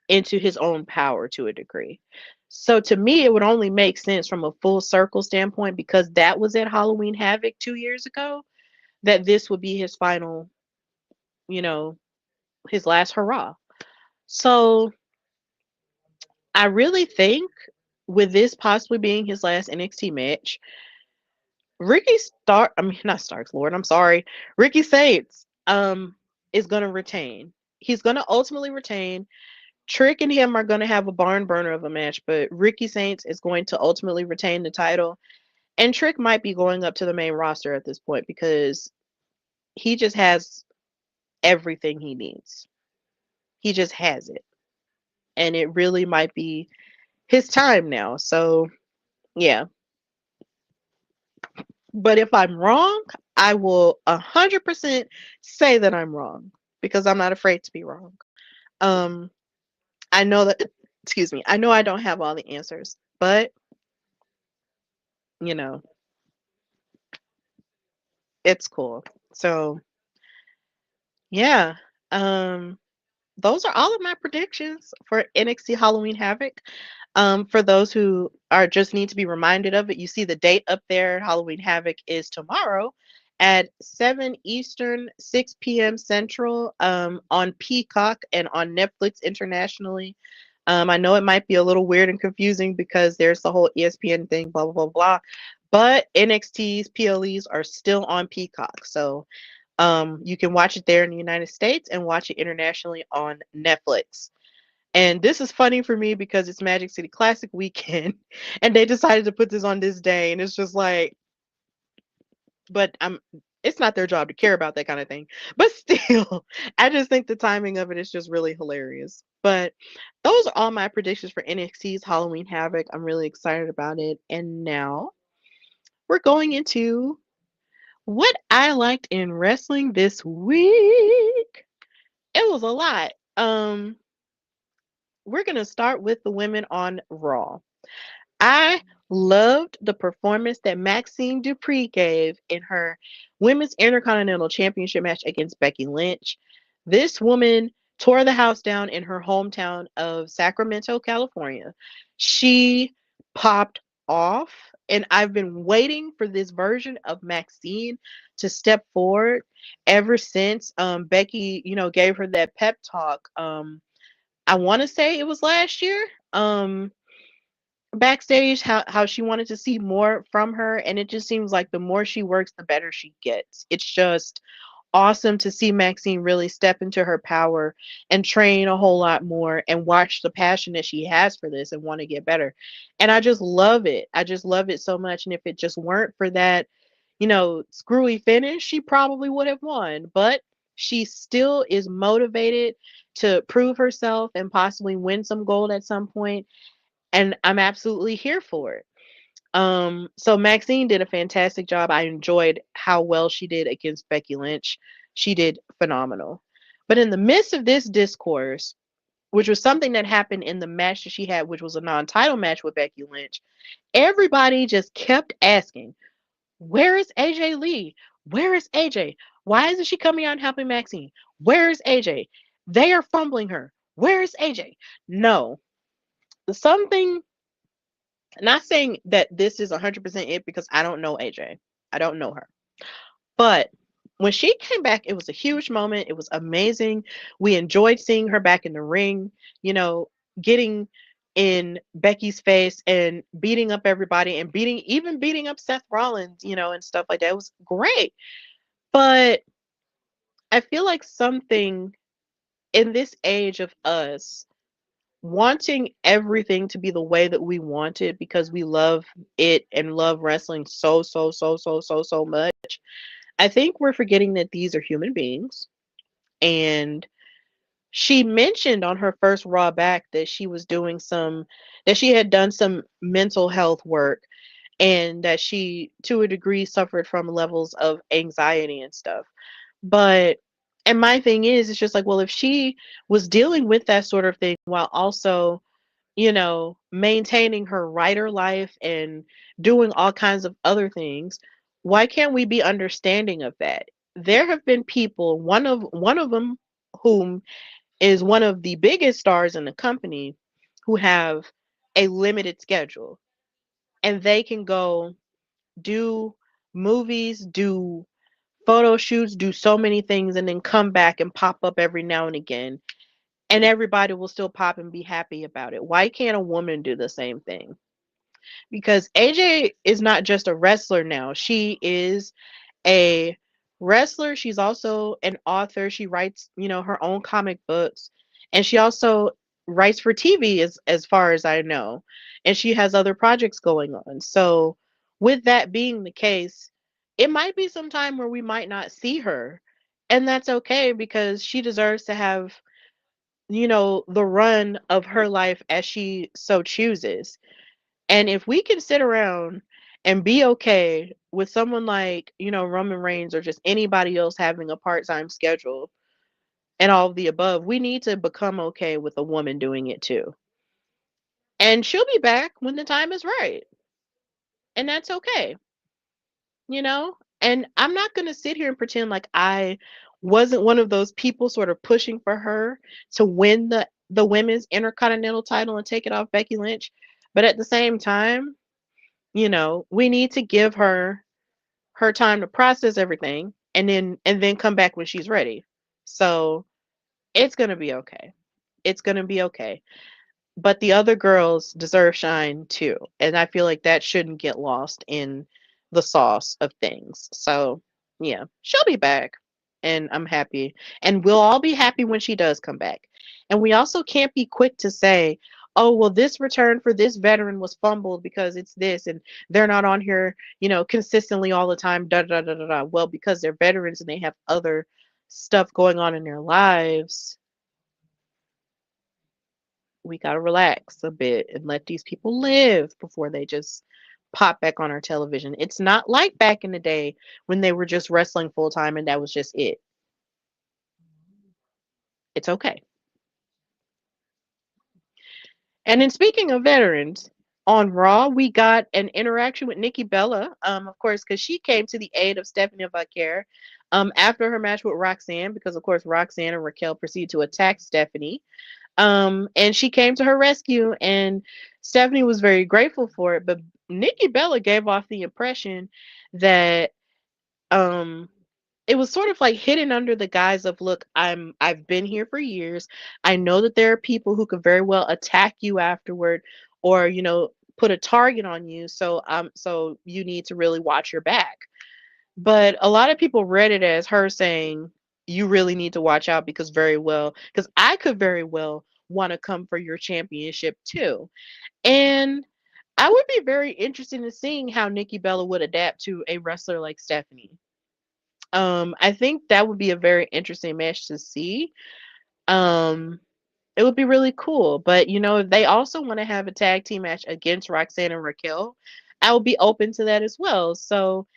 into his own power to a degree. So to me, it would only make sense from a full circle standpoint, because that was at Halloween Havoc 2 years ago, that this would be his final, you know, his last hurrah. So I really think with this possibly being his last NXT match, Ricky Stark, I mean not Starks, Lord, I'm sorry, Ricky Saints, is going to retain. He's going to ultimately retain. Trick and him are going to have a barn burner of a match, but Ricky Saints is going to ultimately retain the title. And Trick might be going up to the main roster at this point because he just has everything he needs. He just has it. And it really might be his time now. So, yeah. But if I'm wrong, I will 100% say that I'm wrong because I'm not afraid to be wrong. Um, I know that, excuse me, I know I don't have all the answers, but, you know, it's cool. So, yeah. Um, those are all of my predictions for NXT Halloween Havoc. For those who are just need to be reminded of it, you see the date up there. Halloween Havoc is tomorrow at 7 Eastern, 6 p.m. Central, on Peacock and on Netflix internationally. I know it might be a little weird and confusing because there's the whole ESPN thing, blah, blah, blah, blah. But NXT's PLEs are still on Peacock. So you can watch it there in the United States and watch it internationally on Netflix. And this is funny for me because it's Magic City Classic weekend and they decided to put this on this day. And it's just like, but it's not their job to care about that kind of thing. But still, I just think the timing of it is just really hilarious. But those are all my predictions for NXT's Halloween Havoc. I'm really excited about it. And now we're going into what I liked in wrestling this week. It was a lot. We're gonna start with the women on Raw. I loved the performance that Maxine Dupree gave in her Women's Intercontinental Championship match against Becky Lynch. This woman tore the house down in her hometown of Sacramento, California. She popped off, and I've been waiting for this version of Maxine to step forward ever since Becky, gave her that pep talk. I want to say it was last year. Backstage, how she wanted to see more from her, and it just seems like the more she works, the better she gets. It's just awesome to see Maxine really step into her power and train a whole lot more and watch the passion that she has for this and want to get better. And I just love it. I just love it so much. And if it just weren't for that, screwy finish, she probably would have won. But she still is motivated to prove herself and possibly win some gold at some point. And I'm absolutely here for it. So Maxine did a fantastic job. I enjoyed how well she did against Becky Lynch. She did phenomenal. But in the midst of this discourse, which was something that happened in the match that she had, which was a non-title match with Becky Lynch, everybody just kept asking, "Where is AJ Lee? Where is AJ? Why isn't she coming out and helping Maxine? Where is AJ? They are fumbling her. Where is AJ?" No, something, not saying that this is 100% it because I don't know AJ. I don't know her. But when she came back, it was a huge moment. It was amazing. We enjoyed seeing her back in the ring, you know, getting in Becky's face and beating up everybody and beating up Seth Rollins, and stuff like that. It was great. But I feel like something in this age of us wanting everything to be the way that we want it because we love it and love wrestling so, so, so, so, so, so much. I think we're forgetting that these are human beings. And she mentioned on her first Raw back that that she had done some mental health work and that she, to a degree, suffered from levels of anxiety and stuff. But, and my thing is, it's just like, well, if she was dealing with that sort of thing while also maintaining her writer life and doing all kinds of other things, why can't we be understanding of that? There have been people, one of them whom is one of the biggest stars in the company, who have a limited schedule and they can go do movies, do photo shoots, do so many things and then come back and pop up every now and again and everybody will still pop and be happy about it. Why can't a woman do the same thing? Because AJ is not just a wrestler now. She is a wrestler. She's also an author. She writes, her own comic books, and she also writes for TV as far as I know. And she has other projects going on. So, with that being the case, it might be some time where we might not see her. And that's okay because she deserves to have, the run of her life as she so chooses. And if we can sit around and be okay with someone like, Roman Reigns or just anybody else having a part-time schedule and all of the above, we need to become okay with a woman doing it too. And she'll be back when the time is right. And that's okay, you know? And I'm not going to sit here and pretend like I wasn't one of those people sort of pushing for her to win the women's intercontinental title and take it off Becky Lynch. But at the same time, we need to give her time to process everything and then come back when she's ready. So it's gonna be okay. It's gonna be okay. But the other girls deserve shine too. And I feel like that shouldn't get lost in the sauce of things. So yeah, she'll be back. And I'm happy. And we'll all be happy when she does come back. And we also can't be quick to say, oh, well, this return for this veteran was fumbled because it's this and they're not on here, consistently all the time, da da da da da. Well, because they're veterans and they have other stuff going on in their lives, we gotta relax a bit and let these people live before they just pop back on our television. It's not like back in the day when they were just wrestling full time and that was just it. It's okay. And then speaking of veterans, on Raw we got an interaction with Nikki Bella, of course, because she came to the aid of Stephanie HWP after her match with Roxanne, because of course Roxanne and Raquel proceeded to attack Stephanie. And she came to her rescue, and Stephanie was very grateful for it. But Nikki Bella gave off the impression that um, it was sort of like hidden under the guise of, look, I've been here for years. I know that there are people who could very well attack you afterward, or put a target on you. So you need to really watch your back. But a lot of people read it as her saying, you really need to watch out because I could very well want to come for your championship too. And I would be very interested in seeing how Nikki Bella would adapt to a wrestler like Stephanie. I think that would be a very interesting match to see. Um, it would be really cool. But if they also want to have a tag team match against Roxanne and Raquel, I would be open to that as well. So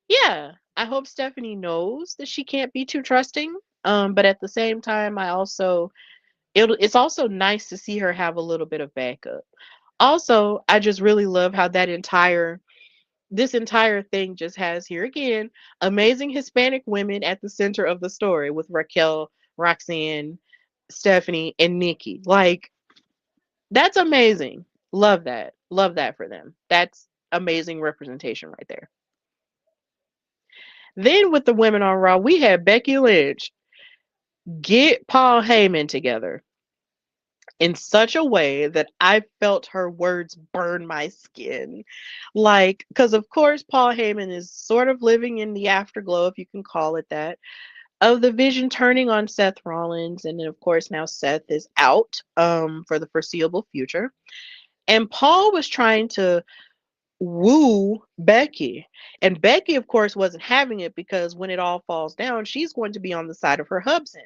yeah, I hope Stephanie knows that she can't be too trusting. But at the same time, it's also nice to see her have a little bit of backup. Also, I just really love how this entire thing just has, here again, amazing Hispanic women at the center of the story with Raquel, Roxanne, Stephanie, and Nikki. Like, that's amazing. Love that. Love that for them. That's amazing representation right there. Then with the women on Raw, we had Becky Lynch get Paul Heyman together in such a way that I felt her words burn my skin. Like, because of course, Paul Heyman is sort of living in the afterglow, if you can call it that, of the Vision turning on Seth Rollins. And then, of course, now Seth is out for the foreseeable future. And Paul was trying to woo Becky. And Becky, of course, wasn't having it because when it all falls down, she's going to be on the side of her husband.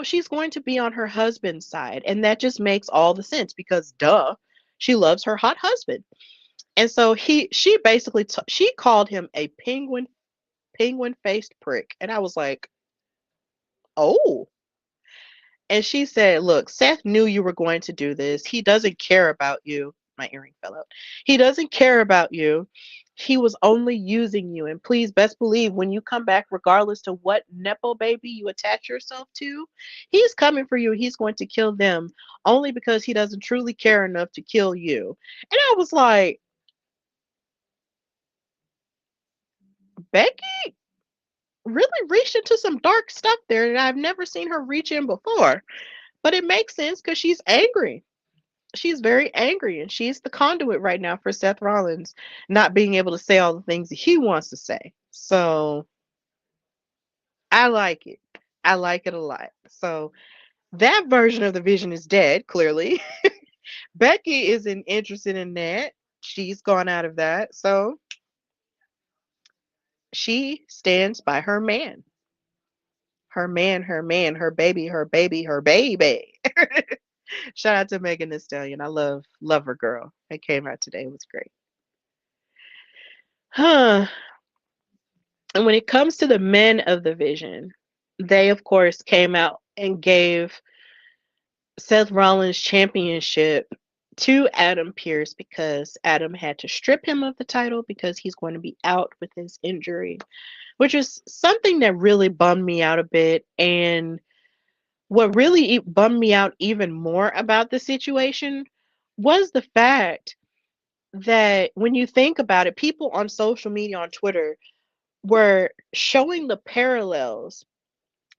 She's going to be on her husband's side. And that just makes all the sense because duh, she loves her hot husband. And so she basically she called him a penguin faced prick. And I was like, "Oh." And she said, "Look, Seth knew you were going to do this. He doesn't care about you." My earring fell out. "He doesn't care about you. He was only using you. And please, best believe when you come back, regardless to what Nepo baby you attach yourself to, he's coming for you. He's going to kill them only because he doesn't truly care enough to kill you." And I was like, Becky really reached into some dark stuff there that I've never seen her reach in before. But it makes sense because she's angry. she's very angry, and she's the conduit right now for Seth Rollins not being able to say all the things that he wants to say. So I like it. I like it a lot. So that version of the vision is dead, clearly. Becky isn't interested in that. She's gone out of that. So she stands by her man. Her man, her man, her baby, her baby, her baby. Shout out to Megan Thee Stallion. I love her girl. It came out today. It was great. Huh. And when it comes to the men of the vision, they of course came out and gave Seth Rollins championship to Adam Pearce because Adam had to strip him of the title because he's going to be out with his injury, which is something that really bummed me out a bit. And what really bummed me out even more about the situation was the fact that when you think about it, people on social media, on Twitter, were showing the parallels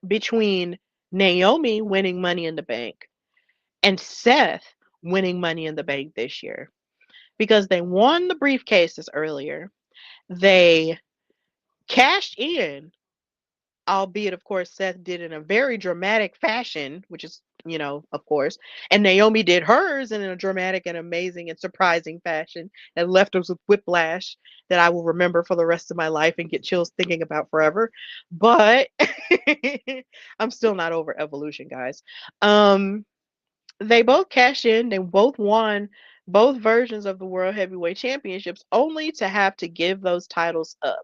between Naomi winning Money in the Bank and Seth winning Money in the Bank this year because they won the briefcases earlier. They cashed in, albeit, of course, Seth did in a very dramatic fashion, which is, of course, and Naomi did hers in a dramatic and amazing and surprising fashion that left us with whiplash that I will remember for the rest of my life and get chills thinking about forever. But I'm still not over Evolution, guys. They both cashed in, they both won both versions of the World Heavyweight Championships, only to have to give those titles up.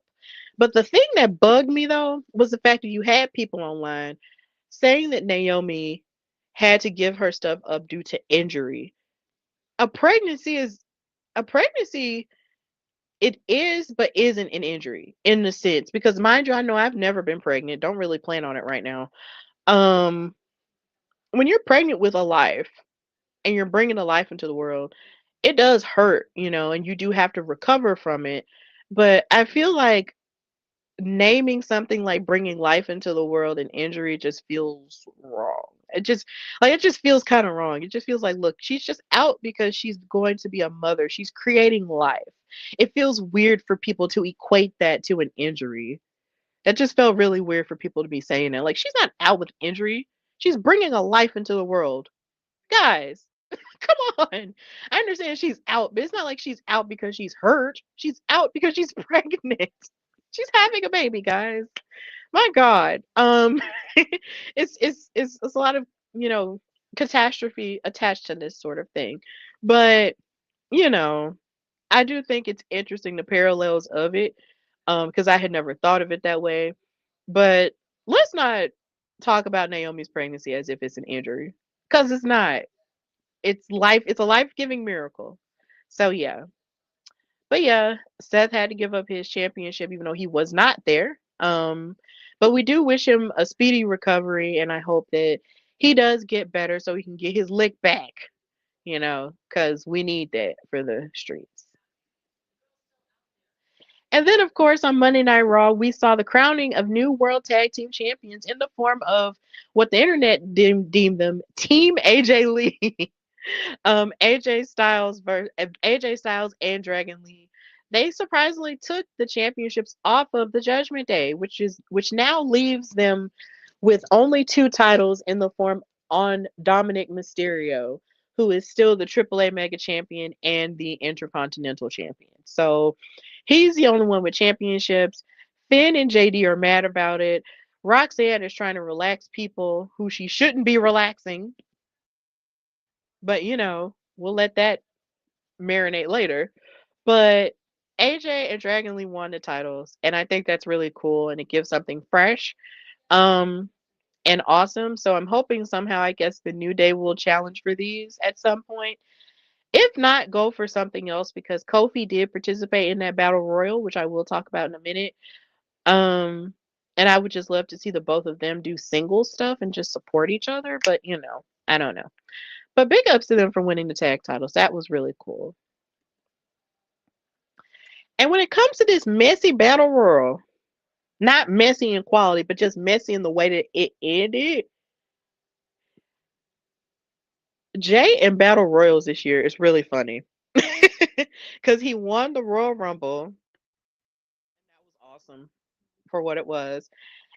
But the thing that bugged me though was the fact that you had people online saying that Naomi had to give her stuff up due to injury. A pregnancy is a pregnancy, it is but isn't an injury in the sense, because mind you, I know I've never been pregnant. Don't really plan on it right now. Um when you're pregnant with a life and you're bringing a life into the world, it does hurt, and you do have to recover from it. But I feel like naming something like bringing life into the world an injury just feels wrong. It just feels kind of wrong. It just feels like, look, she's just out because she's going to be a mother. She's creating life. It feels weird for people to equate that to an injury. That just felt really weird for people to be saying that. Like, she's not out with injury. She's bringing a life into the world. Guys, come on. I understand she's out, but it's not like she's out because she's hurt. She's out because she's pregnant. She's having a baby, guys. My God. It's a lot of, catastrophe attached to this sort of thing. But, you know, I do think it's interesting the parallels of it. Because I had never thought of it that way. But let's not talk about Naomi's pregnancy as if it's an injury. Because it's not. It's a life-giving miracle. So yeah. But yeah, Seth had to give up his championship even though he was not there. But we do wish him a speedy recovery, and I hope that he does get better so he can get his lick back, because we need that for the streets. And then, of course, on Monday Night Raw, we saw the crowning of new World Tag Team Champions in the form of what the internet deemed them Team AJ Lee. AJ Styles and Dragon Lee, they surprisingly took the championships off of the Judgment Day, which now leaves them with only two titles in the form on Dominic Mysterio, who is still the AAA Mega Champion and the Intercontinental Champion. So he's the only one with championships. Finn and JD are mad about it. Roxanne is trying to relax people who she shouldn't be relaxing. But we'll let that marinate later. But AJ and Dragon Lee won the titles, and I think that's really cool, and it gives something fresh, and awesome. So I'm hoping somehow, I guess, the New Day will challenge for these at some point. If not, go for something else because Kofi did participate in that battle royal, which I will talk about in a minute. Um, and I would just love to see the both of them do single stuff and just support each other. But I don't know. But big ups to them for winning the tag titles. That was really cool. And when it comes to this messy battle royal, not messy in quality, but just messy in the way that it ended, Jay in Battle Royals this year is really funny. Because he won the Royal Rumble. That was awesome for what it was.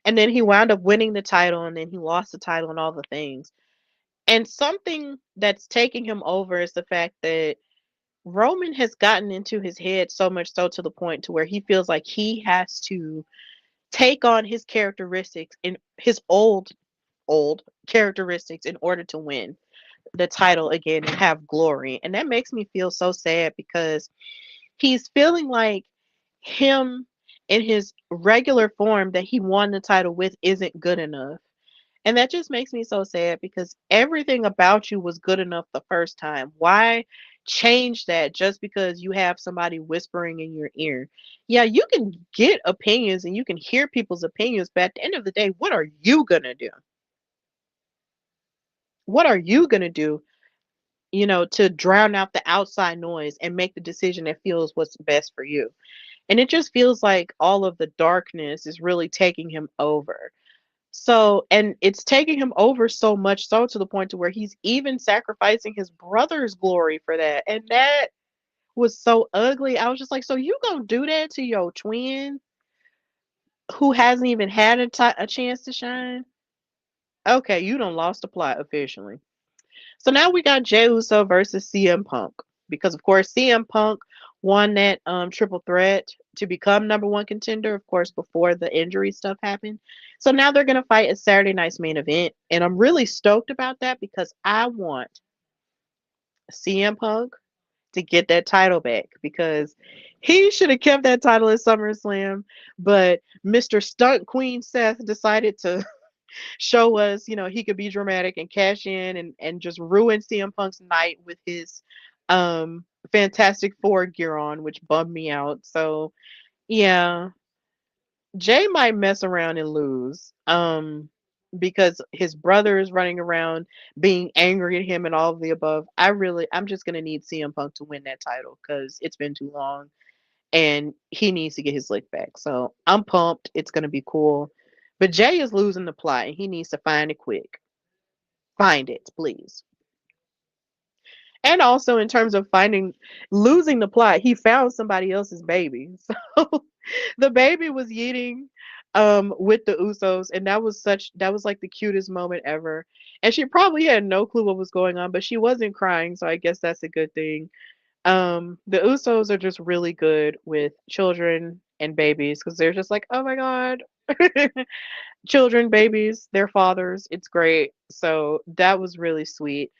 And then he wound up winning the title, and then he lost the title and all the things. And something that's taking him over is the fact that Roman has gotten into his head so much so to the point to where he feels like he has to take on his characteristics in his old characteristics in order to win the title again and have glory. And that makes me feel so sad because he's feeling like him in his regular form that he won the title with isn't good enough. And that just makes me so sad because everything about you was good enough the first time. Why change that just because you have somebody whispering in your ear? Yeah, you can get opinions and you can hear people's opinions, but at the end of the day, what are you going to do? What are you going to do, to drown out the outside noise and make the decision that feels what's best for you? And it just feels like all of the darkness is really taking him over. So, and it's taking him over so much so to the point to where he's even sacrificing his brother's glory for that. And that was so ugly. I was just like, so you gonna do that to your twin who hasn't even had a chance to shine? Okay, you done lost the plot officially. So now we got Jey Uso versus CM Punk because of course CM Punk won that triple threat to become number one contender, of course, before the injury stuff happened. So now they're gonna fight at Saturday night's main event, and I'm really stoked about that because I want CM Punk to get that title back because he should have kept that title at SummerSlam, but Mr. Stunt Queen Seth decided to show us, he could be dramatic and cash in and just ruin CM Punk's night with his Fantastic Four gear on, which bummed me out. So yeah, Jay might mess around and lose. Because his brother is running around being angry at him and all of the above. I'm just gonna need CM Punk to win that title because it's been too long and he needs to get his lick back. So I'm pumped. It's gonna be cool. But Jay is losing the plot and he needs to find it quick. Find it, please. And also in terms of losing the plot, he found somebody else's baby. So the baby was eating with the Usos, and that was like the cutest moment ever. And she probably had no clue what was going on, but she wasn't crying, so I guess that's a good thing. The Usos are just really good with children and babies because they're just like, oh my god. Children, babies, their fathers, it's great. So that was really sweet,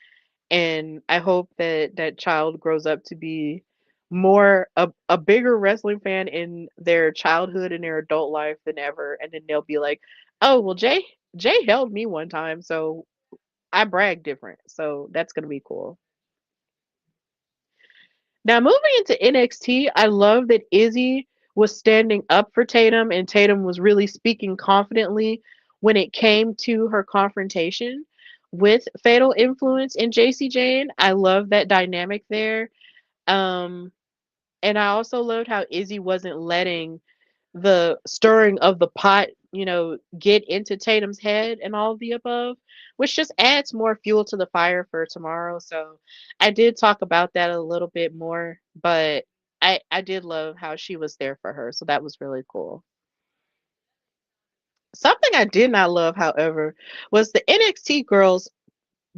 and I hope that that child grows up to be more a bigger wrestling fan in their childhood and their adult life than ever, and then they'll be like, oh well, Jay held me one time, so I brag different. So that's gonna be cool. Now moving into NXT, I love that Izzy was standing up for Tatum and Tatum was really speaking confidently when it came to her confrontation with Fatal Influence and JC Jane. I love that dynamic there. Um and I also loved how Izzy wasn't letting the stirring of the pot, get into Tatum's head and all of the above, which just adds more fuel to the fire for tomorrow. So I did talk about that a little bit more, but I did love how she was there for her. So that was really cool. Something I did not love, however, was the NXT girls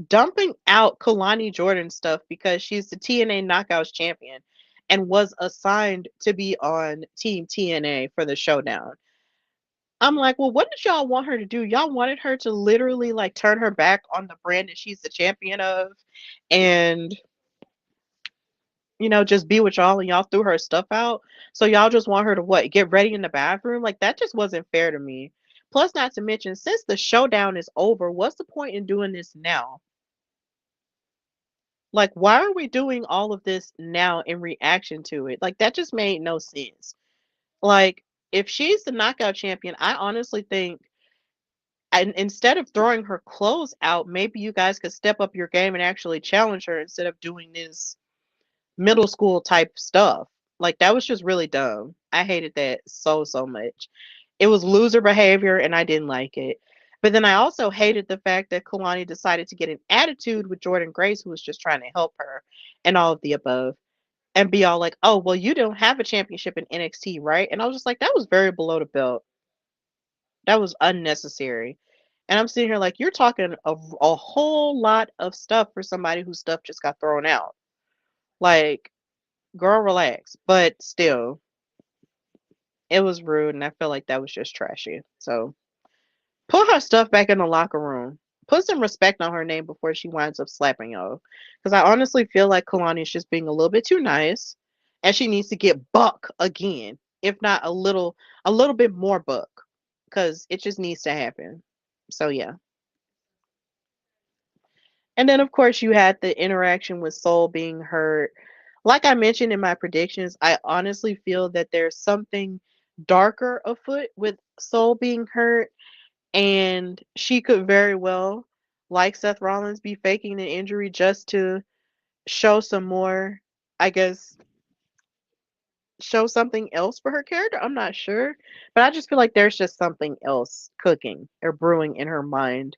dumping out Kalani Jordan stuff because she's the TNA Knockouts champion and was assigned to be on Team TNA for the showdown. I'm like, well, what did y'all want her to do? Y'all wanted her to literally like turn her back on the brand that she's the champion of and, just be with y'all and y'all threw her stuff out. So y'all just want her to what? Get ready in the bathroom? Like that just wasn't fair to me. Plus, not to mention, since the showdown is over, what's the point in doing this now? Like, why are we doing all of this now in reaction to it? Like, that just made no sense. Like, if she's the knockout champion, I honestly think, and instead of throwing her clothes out, maybe you guys could step up your game and actually challenge her instead of doing this middle school type stuff. Like, that was just really dumb. I hated that so, so much. It was loser behavior, and I didn't like it. But then I also hated the fact that Kalani decided to get an attitude with Jordan Grace, who was just trying to help her and all of the above, and be all like, oh, well, you don't have a championship in NXT, right? And I was just like, that was very below the belt. That was unnecessary. And I'm sitting here like, you're talking a whole lot of stuff for somebody whose stuff just got thrown out. Like, girl, relax. But still, it was rude, and I feel like that was just trashy. So put her stuff back in the locker room. Put some respect on her name before she winds up slapping y'all. Because I honestly feel like Kalani is just being a little bit too nice, and she needs to get buck again, if not a little bit more buck, because it just needs to happen. So yeah. And then of course you had the interaction with Soul being hurt. Like I mentioned in my predictions, I honestly feel that there's something darker afoot with Soul being hurt, and she could very well, like Seth Rollins, be faking an injury just to show some more, I guess, show something else for her character. I'm not sure, but I just feel like there's just something else cooking or brewing in her mind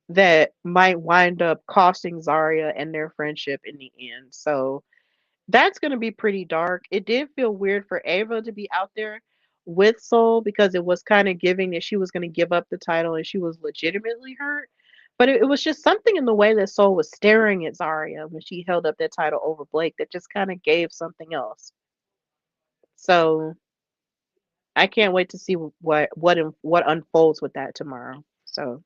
that might wind up costing Zarya and their friendship in the end. So that's going to be pretty dark. It did feel weird for Ava to be out there with Soul because it was kind of giving that she was going to give up the title and she was legitimately hurt. But it was just something in the way that Soul was staring at Zarya when she held up that title over Blake that just kind of gave something else. So I can't wait to see what unfolds with that tomorrow. So,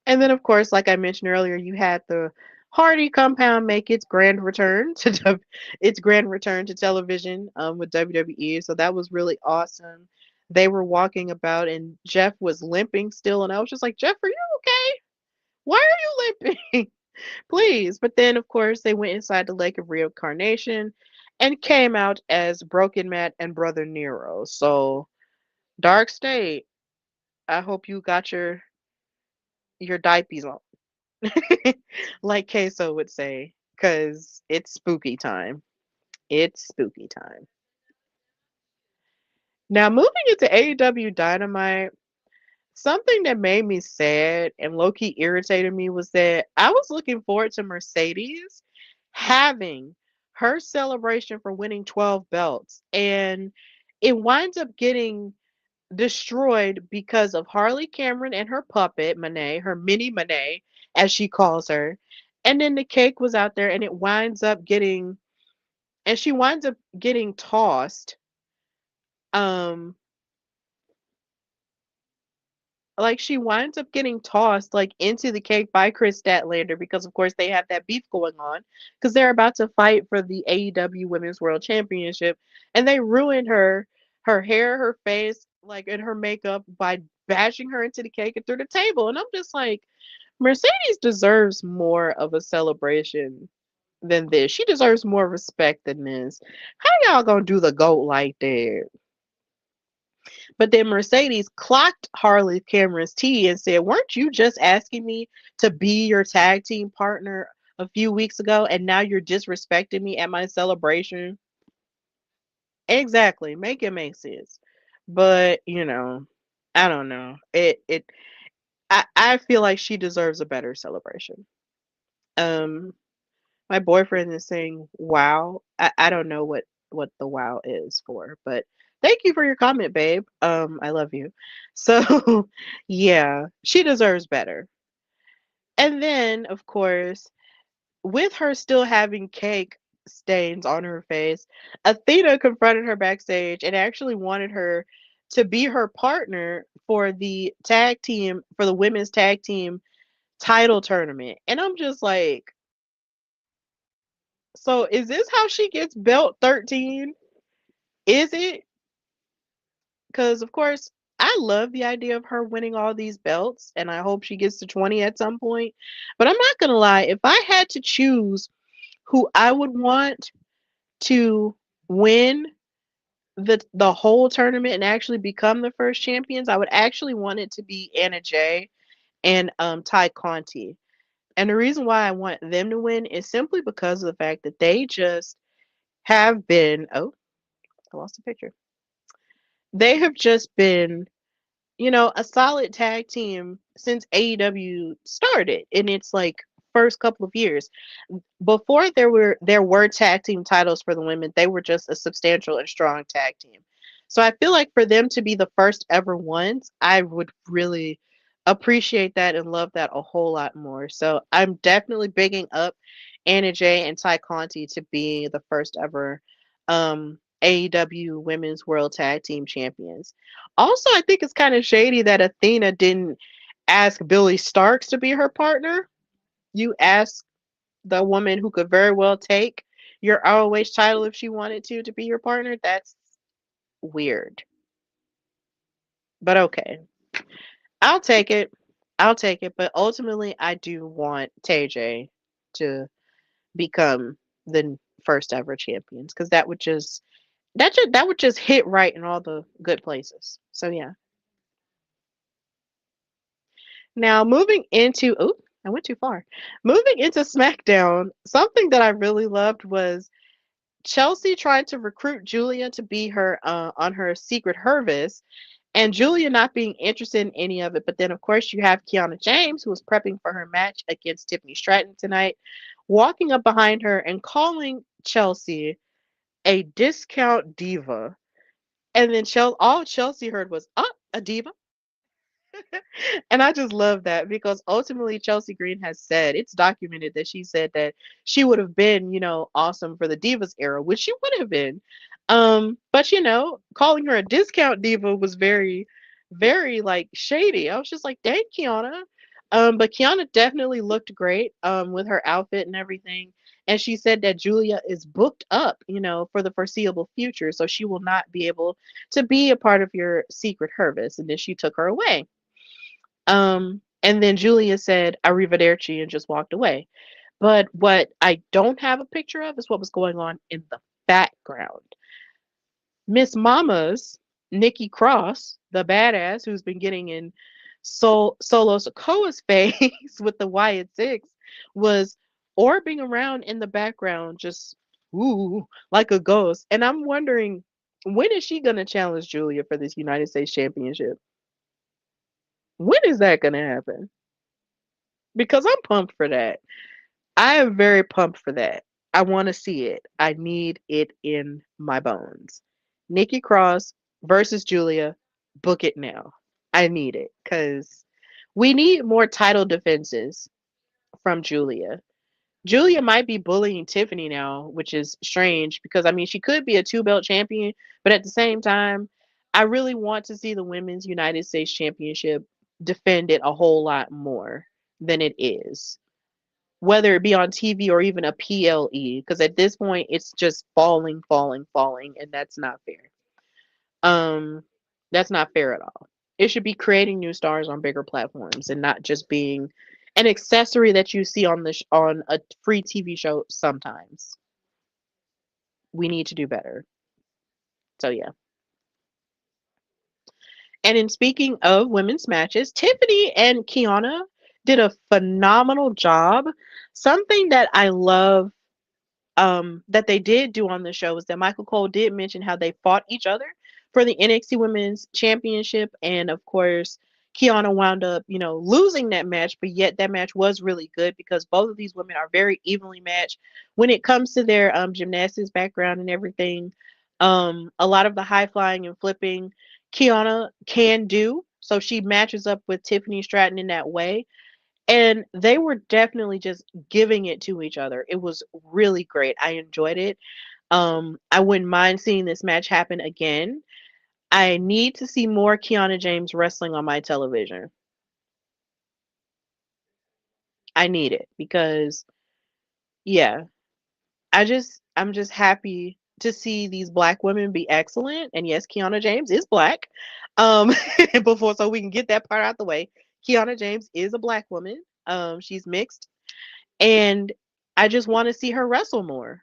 and then of course, like I mentioned earlier, you had the Hardy compound make its grand return to its grand return to television with WWE. So that was really awesome. They were walking about and Jeff was limping still, and I was just like, Jeff, are you okay? Why are you limping? Please. But then of course they went inside the Lake of Reincarnation and came out as Broken Matt and Brother Nero. So Dark State, I hope you got your diapers on. Like Queso would say, because it's spooky time. It's spooky time. Now, moving into AEW Dynamite, something that made me sad and low key irritated me was that I was looking forward to Mercedes having her celebration for winning 12 belts, and it winds up getting destroyed because of Harley Cameron and her puppet, Monet, her mini Monet, as she calls her. And then the cake was out there and it winds up getting and she winds up getting tossed. Um like she winds up getting tossed like into the cake by Chris Statlander because of course they have that beef going on because they're about to fight for the AEW Women's World Championship, and they ruined her hair, her face, like and her makeup by bashing her into the cake and through the table. And I'm just like, Mercedes deserves more of a celebration than this. She deserves more respect than this. How y'all gonna do the goat like that? But then Mercedes clocked Harley Cameron's tea and said, weren't you just asking me to be your tag team partner a few weeks ago and now you're disrespecting me at my celebration? Exactly. Make it make sense. But, I don't know. I feel like she deserves a better celebration. Um my boyfriend is saying wow. I don't know what the wow is for, but thank you for your comment, babe. I love you. So yeah, she deserves better. And then of course, with her still having cake stains on her face, Athena confronted her backstage and actually wanted her to be her partner for the women's tag team title tournament. And I'm just like, so is this how she gets belt 13? Is it? Because of course I love the idea of her winning all these belts and I hope she gets to 20 at some point. But I'm not gonna lie, if I had to choose who I would want to win the whole tournament and actually become the first champions, I would actually want it to be Anna Jay and Ty Conti. And the reason why I want them to win is simply because of the fact that they just have been, oh, I lost the picture. They have just been a solid tag team since AEW started in its like first couple of years. Before there were tag team titles for the women, they were just a substantial and strong tag team. So I feel like for them to be the first ever ones, I would really appreciate that and love that a whole lot more. So I'm definitely bigging up Anna Jay and Ty Conti to be the first ever AEW Women's World Tag Team Champions. Also, I think it's kind of shady that Athena didn't ask Billy Starks to be her partner. You asked the woman who could very well take your ROH title if she wanted to be your partner. That's weird. But okay. I'll take it. I'll take it. But ultimately, I do want TJ to become the first ever champions because that would just hit right in all the good places. So yeah. Now moving into I went too far. Moving into SmackDown, something that I really loved was Chelsea tried to recruit Julia to be her on her secret Hervis, and Julia not being interested in any of it. But then, of course, you have Kiana James, who was prepping for her match against Tiffany Stratton tonight, walking up behind her and calling Chelsea a discount diva. And then all Chelsea heard was, a diva. And I just love that because ultimately Chelsea Green has said it's documented that she said that she would have been, awesome for the Divas era, which she would have been. But calling her a discount diva was very, very like shady. I was just like, dang, Kiana. But Kiana definitely looked great with her outfit and everything. And she said that Julia is booked up, for the foreseeable future. So she will not be able to be a part of your secret Hervis. And then she took her away. And then Julia said arrivederci and just walked away. But what I don't have a picture of is what was going on in the background. Miss Mama's Nikki Cross, the badass who's been getting in Solo Sokoa's face with the Wyatt Six, was orbiting around in the background, just like a ghost. And I'm wondering, when is she gonna challenge Julia for this United States Championship? When is that gonna happen? Because I'm pumped for that. I am very pumped for that. I want to see it. I need it in my bones. Nikki Cross versus Julia. Book it now. I need it because we need more title defenses from Julia. Julia might be bullying Tiffany now, which is strange because I mean she could be a two-belt champion, but at the same time, I really want to see the Women's United States Championship defended a whole lot more than it is, whether it be on TV or even a PLE, because at this point it's just falling, falling, falling, and that's not fair. Um, that's not fair at all. It should be creating new stars on bigger platforms and not just being an accessory that you see on on a free TV show sometimes. We need to do better. So yeah. And in speaking of women's matches, Tiffany and Kiana did a phenomenal job. Something that I love that they did do on the show was that Michael Cole did mention how they fought each other for the NXT Women's Championship, and of course, Kiana wound up, losing that match, but yet that match was really good because both of these women are very evenly matched when it comes to their gymnastics background and everything. A lot of the high flying and flipping Kiana can do, so she matches up with Tiffany Stratton in that way, and they were definitely just giving it to each other. It was really great. I enjoyed it. I wouldn't mind seeing this match happen again. I need to see more Kiana James wrestling on my television. I need it because yeah, I'm just happy to see these black women be excellent. And yes, Kiana James is black. Um before so we can get that part out the way. Kiana James is a black woman. She's mixed. And I just want to see her wrestle more.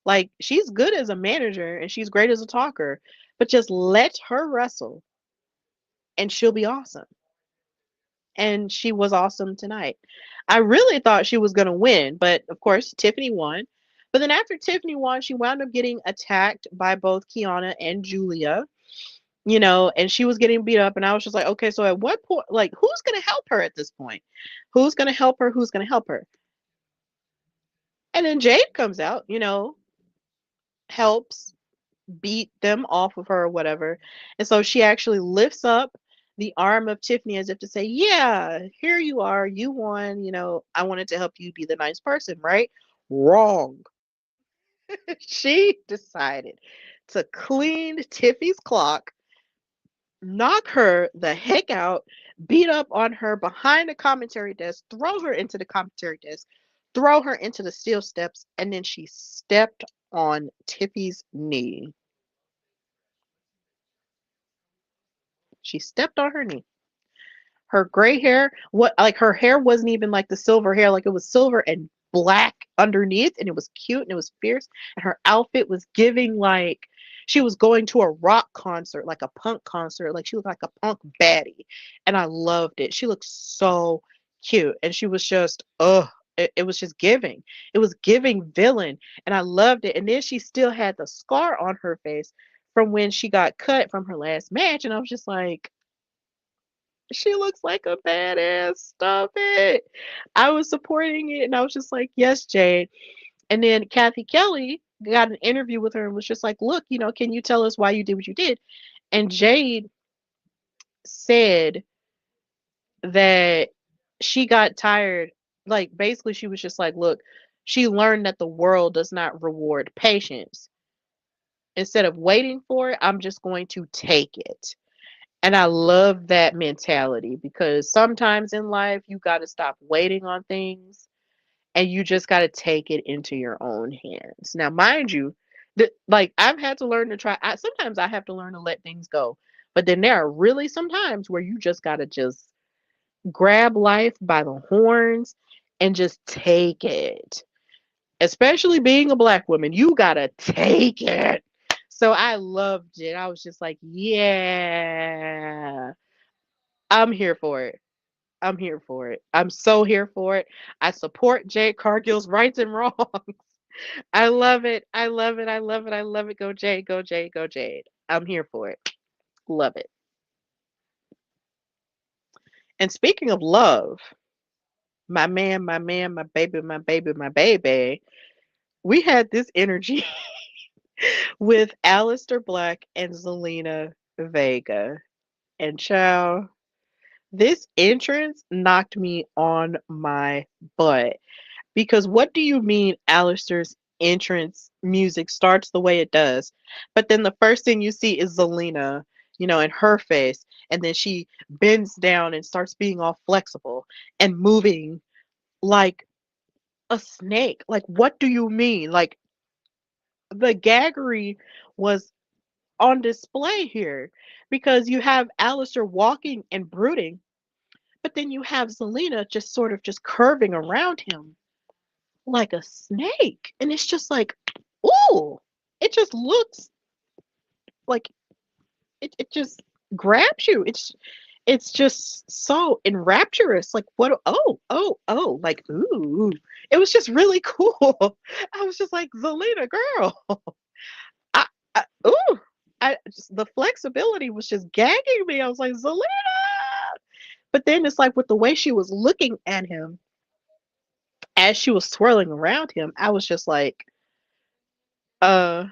Like, she's good as a manager and she's great as a talker, but just let her wrestle and she'll be awesome. And she was awesome tonight. I really thought she was going to win, but of course, Tiffany won. But then after Tiffany won, she wound up getting attacked by both Kiana and Julia. and she was getting beat up, and I was just like, okay, so at what point, like, who's gonna help her at this point? Who's gonna help her? Who's gonna help her? And then Jade comes out, helps beat them off of her or whatever. And so she actually lifts up the arm of Tiffany as if to say, yeah, here you are. You won. I wanted to help you be the nice person, right? Wrong. She decided to clean Tiffy's clock, knock her the heck out, beat up on her behind the commentary desk, throw her into the commentary desk, throw her into the steel steps, and then she stepped on Tiffy's knee. She stepped on her knee. Her gray hair, what like her hair wasn't even like the silver hair, like it was silver and black underneath, and it was cute and it was fierce. And her outfit was giving like she was going to a rock concert, like a punk concert. Like she looked like a punk baddie. And I loved it. She looked so cute. And she was just, it was just giving. It was giving villain. And I loved it. And then she still had the scar on her face from when she got cut from her last match. And I was just like, she looks like a badass. Stop it. I was supporting it and I was just like, yes, Jade. And then Kathy Kelly got an interview with her and was just like, look, can you tell us why you did what you did? And Jade said that she got tired. Like, basically, she was just like, look, she learned that the world does not reward patience. Instead of waiting for it, I'm just going to take it. And I love that mentality because sometimes in life you got to stop waiting on things and you just got to take it into your own hands. Now, mind you, like I've had to learn to sometimes I have to learn to let things go. But then there are really some times where you just got to just grab life by the horns and just take it. Especially being a black woman, you got to take it. So I loved it. I was just like, yeah, I'm here for it. I'm here for it. I'm so here for it. I support Jade Cargill's rights and wrongs. I love it. I love it. I love it. I love it. Go Jade. Go Jade. Go Jade. I'm here for it. Love it. And speaking of love, my man, my man, my baby, my baby, my baby, we had this energy with Aleister Black and Zelina Vega. And child, this entrance knocked me on my butt. Because what do you mean Aleister's entrance music starts the way it does? But then the first thing you see is Zelina, in her face. And then she bends down and starts being all flexible and moving like a snake. Like, what do you mean? Like, the gaggery was on display here because you have Aleister walking and brooding, but then you have Zelina just sort of just curving around him like a snake. And it's just like, ooh, it just looks like it just grabs you. It's just so enrapturous. Like what oh, like ooh. It was just really cool. I was just like, Zelina girl. Ooh. The flexibility was just gagging me. I was like, Zelina. But then it's like with the way she was looking at him as she was swirling around him, I was just like, uh,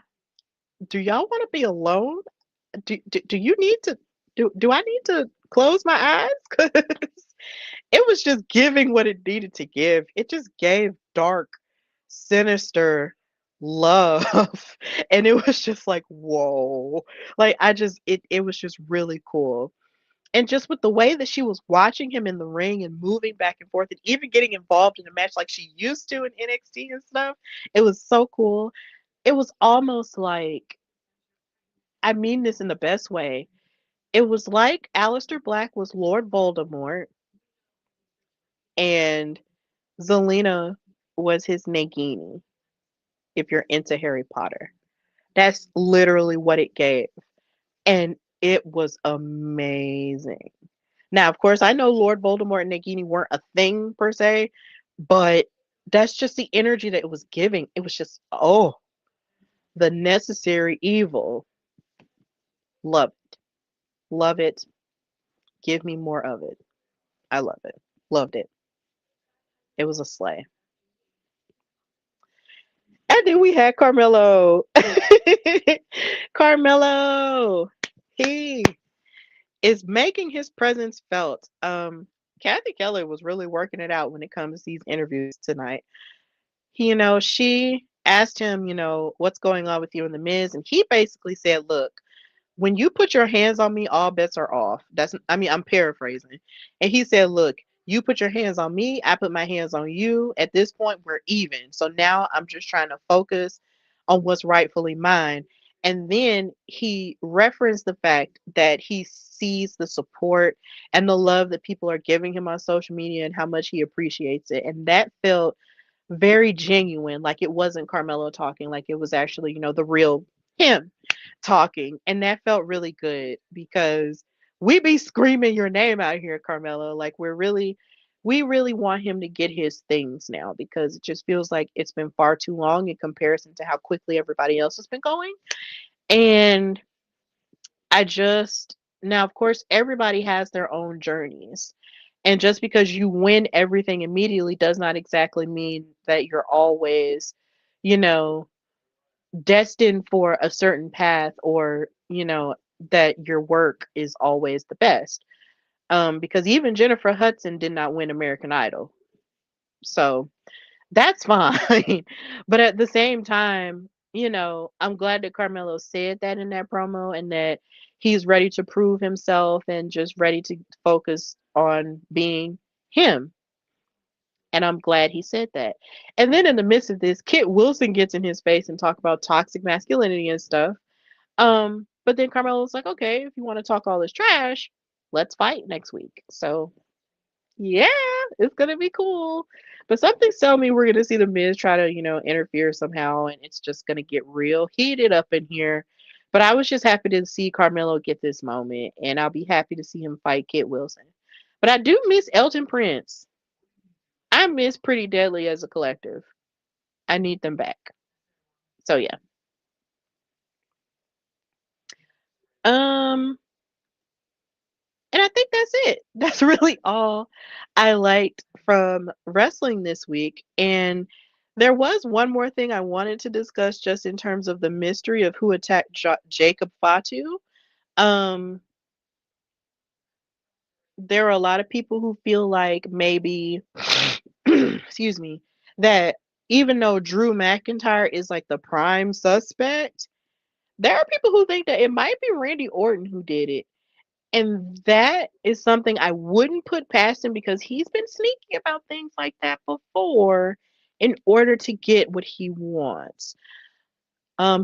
do y'all want to be alone? Do you need to do I need to close my eyes? Cuz it was just giving what it needed to give. It just gave dark, sinister love. And it was just like, whoa. Like it was just really cool. And just with the way that she was watching him in the ring and moving back and forth and even getting involved in the match like she used to in NXT and stuff, it was so cool. It was almost like, I mean this in the best way. It was like Aleister Black was Lord Voldemort and Zelina was his Nagini, if you're into Harry Potter. That's literally what it gave. And it was amazing. Now, of course, I know Lord Voldemort and Nagini weren't a thing per se, but that's just the energy that it was giving. It was just, oh, the necessary evil. Love it. Love it. Give me more of it. I love it. Loved it. It was a slay. And then we had Carmelo. Carmelo. He is making his presence felt. Kathy Keller was really working it out when it comes to these interviews tonight. She asked him, what's going on with you and the Miz, and he basically said, "Look, when you put your hands on me, all bets are off." I'm paraphrasing. And he said, "Look, you put your hands on me, I put my hands on you. At this point, we're even. So now I'm just trying to focus on what's rightfully mine." And then he referenced the fact that he sees the support and the love that people are giving him on social media and how much he appreciates it. And that felt very genuine, like it wasn't Carmelo talking, like it was actually, the real him talking. And that felt really good because we be screaming your name out here, Carmelo. Like we really want him to get his things now because it just feels like it's been far too long in comparison to how quickly everybody else has been going. And I just now, of course, everybody has their own journeys. And just because you win everything immediately does not exactly mean that you're always, you know, destined for a certain path or, that your work is always the best. Because even Jennifer Hudson did not win American Idol. So that's fine. But at the same time, I'm glad that Carmelo said that in that promo and that he's ready to prove himself and just ready to focus on being him. And I'm glad he said that. And then in the midst of this, Kit Wilson gets in his face and talk about toxic masculinity and stuff. But then Carmelo's like, "Okay, if you want to talk all this trash, let's fight next week." So yeah, it's gonna be cool. But something's telling me we're gonna see the Miz try to, interfere somehow, and it's just gonna get real heated up in here. But I was just happy to see Carmelo get this moment, and I'll be happy to see him fight Kit Wilson. But I do miss Elton Prince. I miss Pretty Deadly as a collective. I need them back. So yeah. Um, and I think that's it. That's really all I liked from wrestling this week. And there was one more thing I wanted to discuss just in terms of the mystery of who attacked Jacob Fatu. Um, there are a lot of people who feel like maybe, excuse me, that even though Drew McIntyre is like the prime suspect, there are people who think that it might be Randy Orton who did it. And that is something I wouldn't put past him because he's been sneaky about things like that before in order to get what he wants.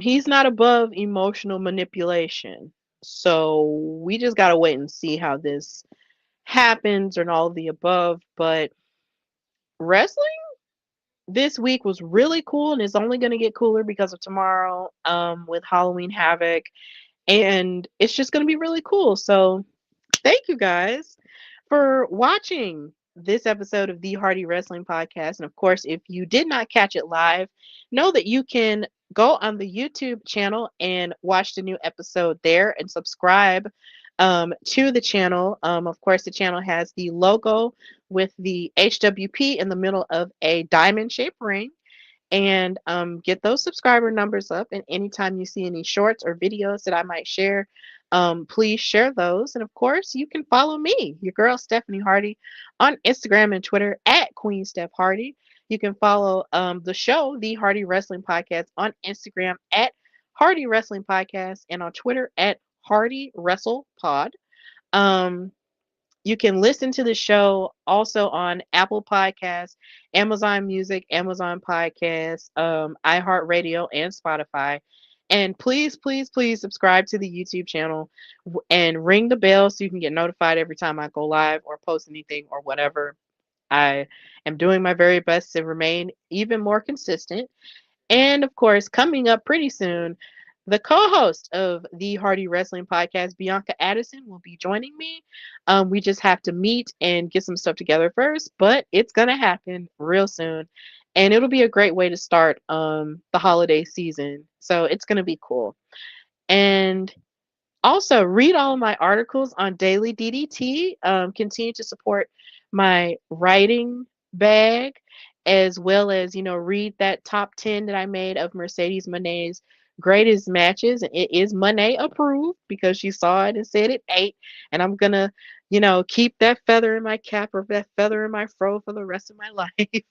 He's not above emotional manipulation. So we just gotta wait and see how this happens and all of the above. But wrestling this week was really cool and it's only gonna get cooler because of tomorrow, with Halloween Havoc. And it's just gonna be really cool. So thank you guys for watching this episode of the Hardy Wrestling Podcast. And of course, if you did not catch it live, know that you can go on the YouTube channel and watch the new episode there and subscribe to the channel. Of course, the channel has the logo with the HWP in the middle of a diamond shaped ring and get those subscriber numbers up. And anytime you see any shorts or videos that I might share, please share those. And of course, you can follow me, your girl Stephanie Hardy, on Instagram and Twitter at Queen Steph Hardy. You can follow the show, The Hardy Wrestling Podcast, on Instagram at Hardy Wrestling Podcast and on Twitter at Hardy Wrestle Pod. Um, you can listen to the show also on Apple Podcasts, Amazon Music, Amazon Podcasts, iHeartRadio, and Spotify. And please, please, please subscribe to the YouTube channel and ring the bell so you can get notified every time I go live or post anything or whatever. I am doing my very best to remain even more consistent. And of course, coming up pretty soon, the co host of the Hardy Wrestling Podcast, Bianca Addison, will be joining me. We just have to meet and get some stuff together first, but it's going to happen real soon. And it'll be a great way to start the holiday season. So it's going to be cool. And Also, read all of my articles on Daily DDT. Continue to support my writing bag, as well as, read that top 10 that I made of Mercedes Monet's greatest matches. And it is Monet approved because she saw it and said it ate. And I'm going to, keep that feather in my cap or that feather in my fro for the rest of my life.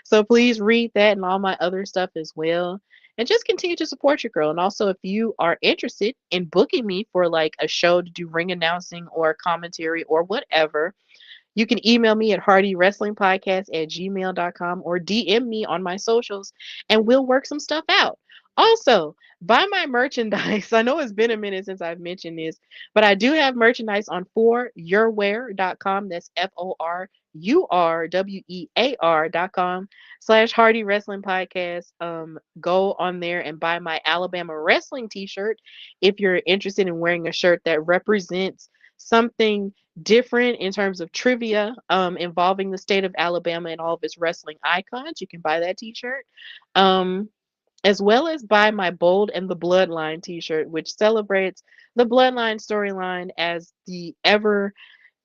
So please read that and all my other stuff as well, and just continue to support your girl. And also, if you are interested in booking me for like a show to do ring announcing or commentary or whatever, you can email me at hardywrestlingpodcast@gmail.com or DM me on my socials and we'll work some stuff out. Also, buy my merchandise. I know it's been a minute since I've mentioned this, but I do have merchandise on foryourwear.com. That's FORURWEAR.com /Hardy Wrestling Podcast. Go on there and buy my Alabama wrestling t-shirt if you're interested in wearing a shirt that represents something different in terms of trivia involving the state of Alabama and all of its wrestling icons. You can buy that t-shirt. Um, as well as buy my Bold and the Bloodline t-shirt, which celebrates the Bloodline storyline as the ever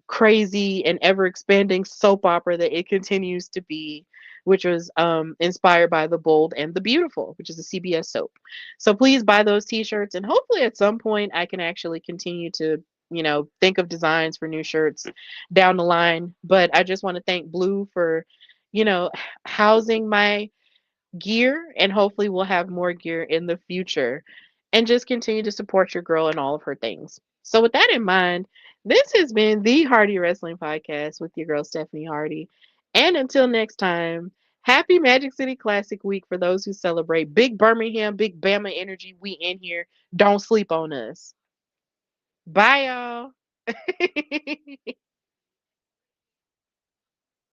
crazy and ever expanding soap opera that it continues to be, which was inspired by The Bold and the Beautiful, which is a CBS soap. So please buy those t-shirts, and hopefully at some point I can actually continue to, think of designs for new shirts down the line. But I just want to thank Blue for, housing my gear, and hopefully we'll have more gear in the future, and just continue to support your girl in all of her things. So with that in mind, this has been the Hardy Wrestling Podcast with your girl Stephanie Hardy. And until next time, happy Magic City Classic week for those who celebrate. Big Birmingham, big Bama energy. We in here. Don't sleep on us. Bye y'all.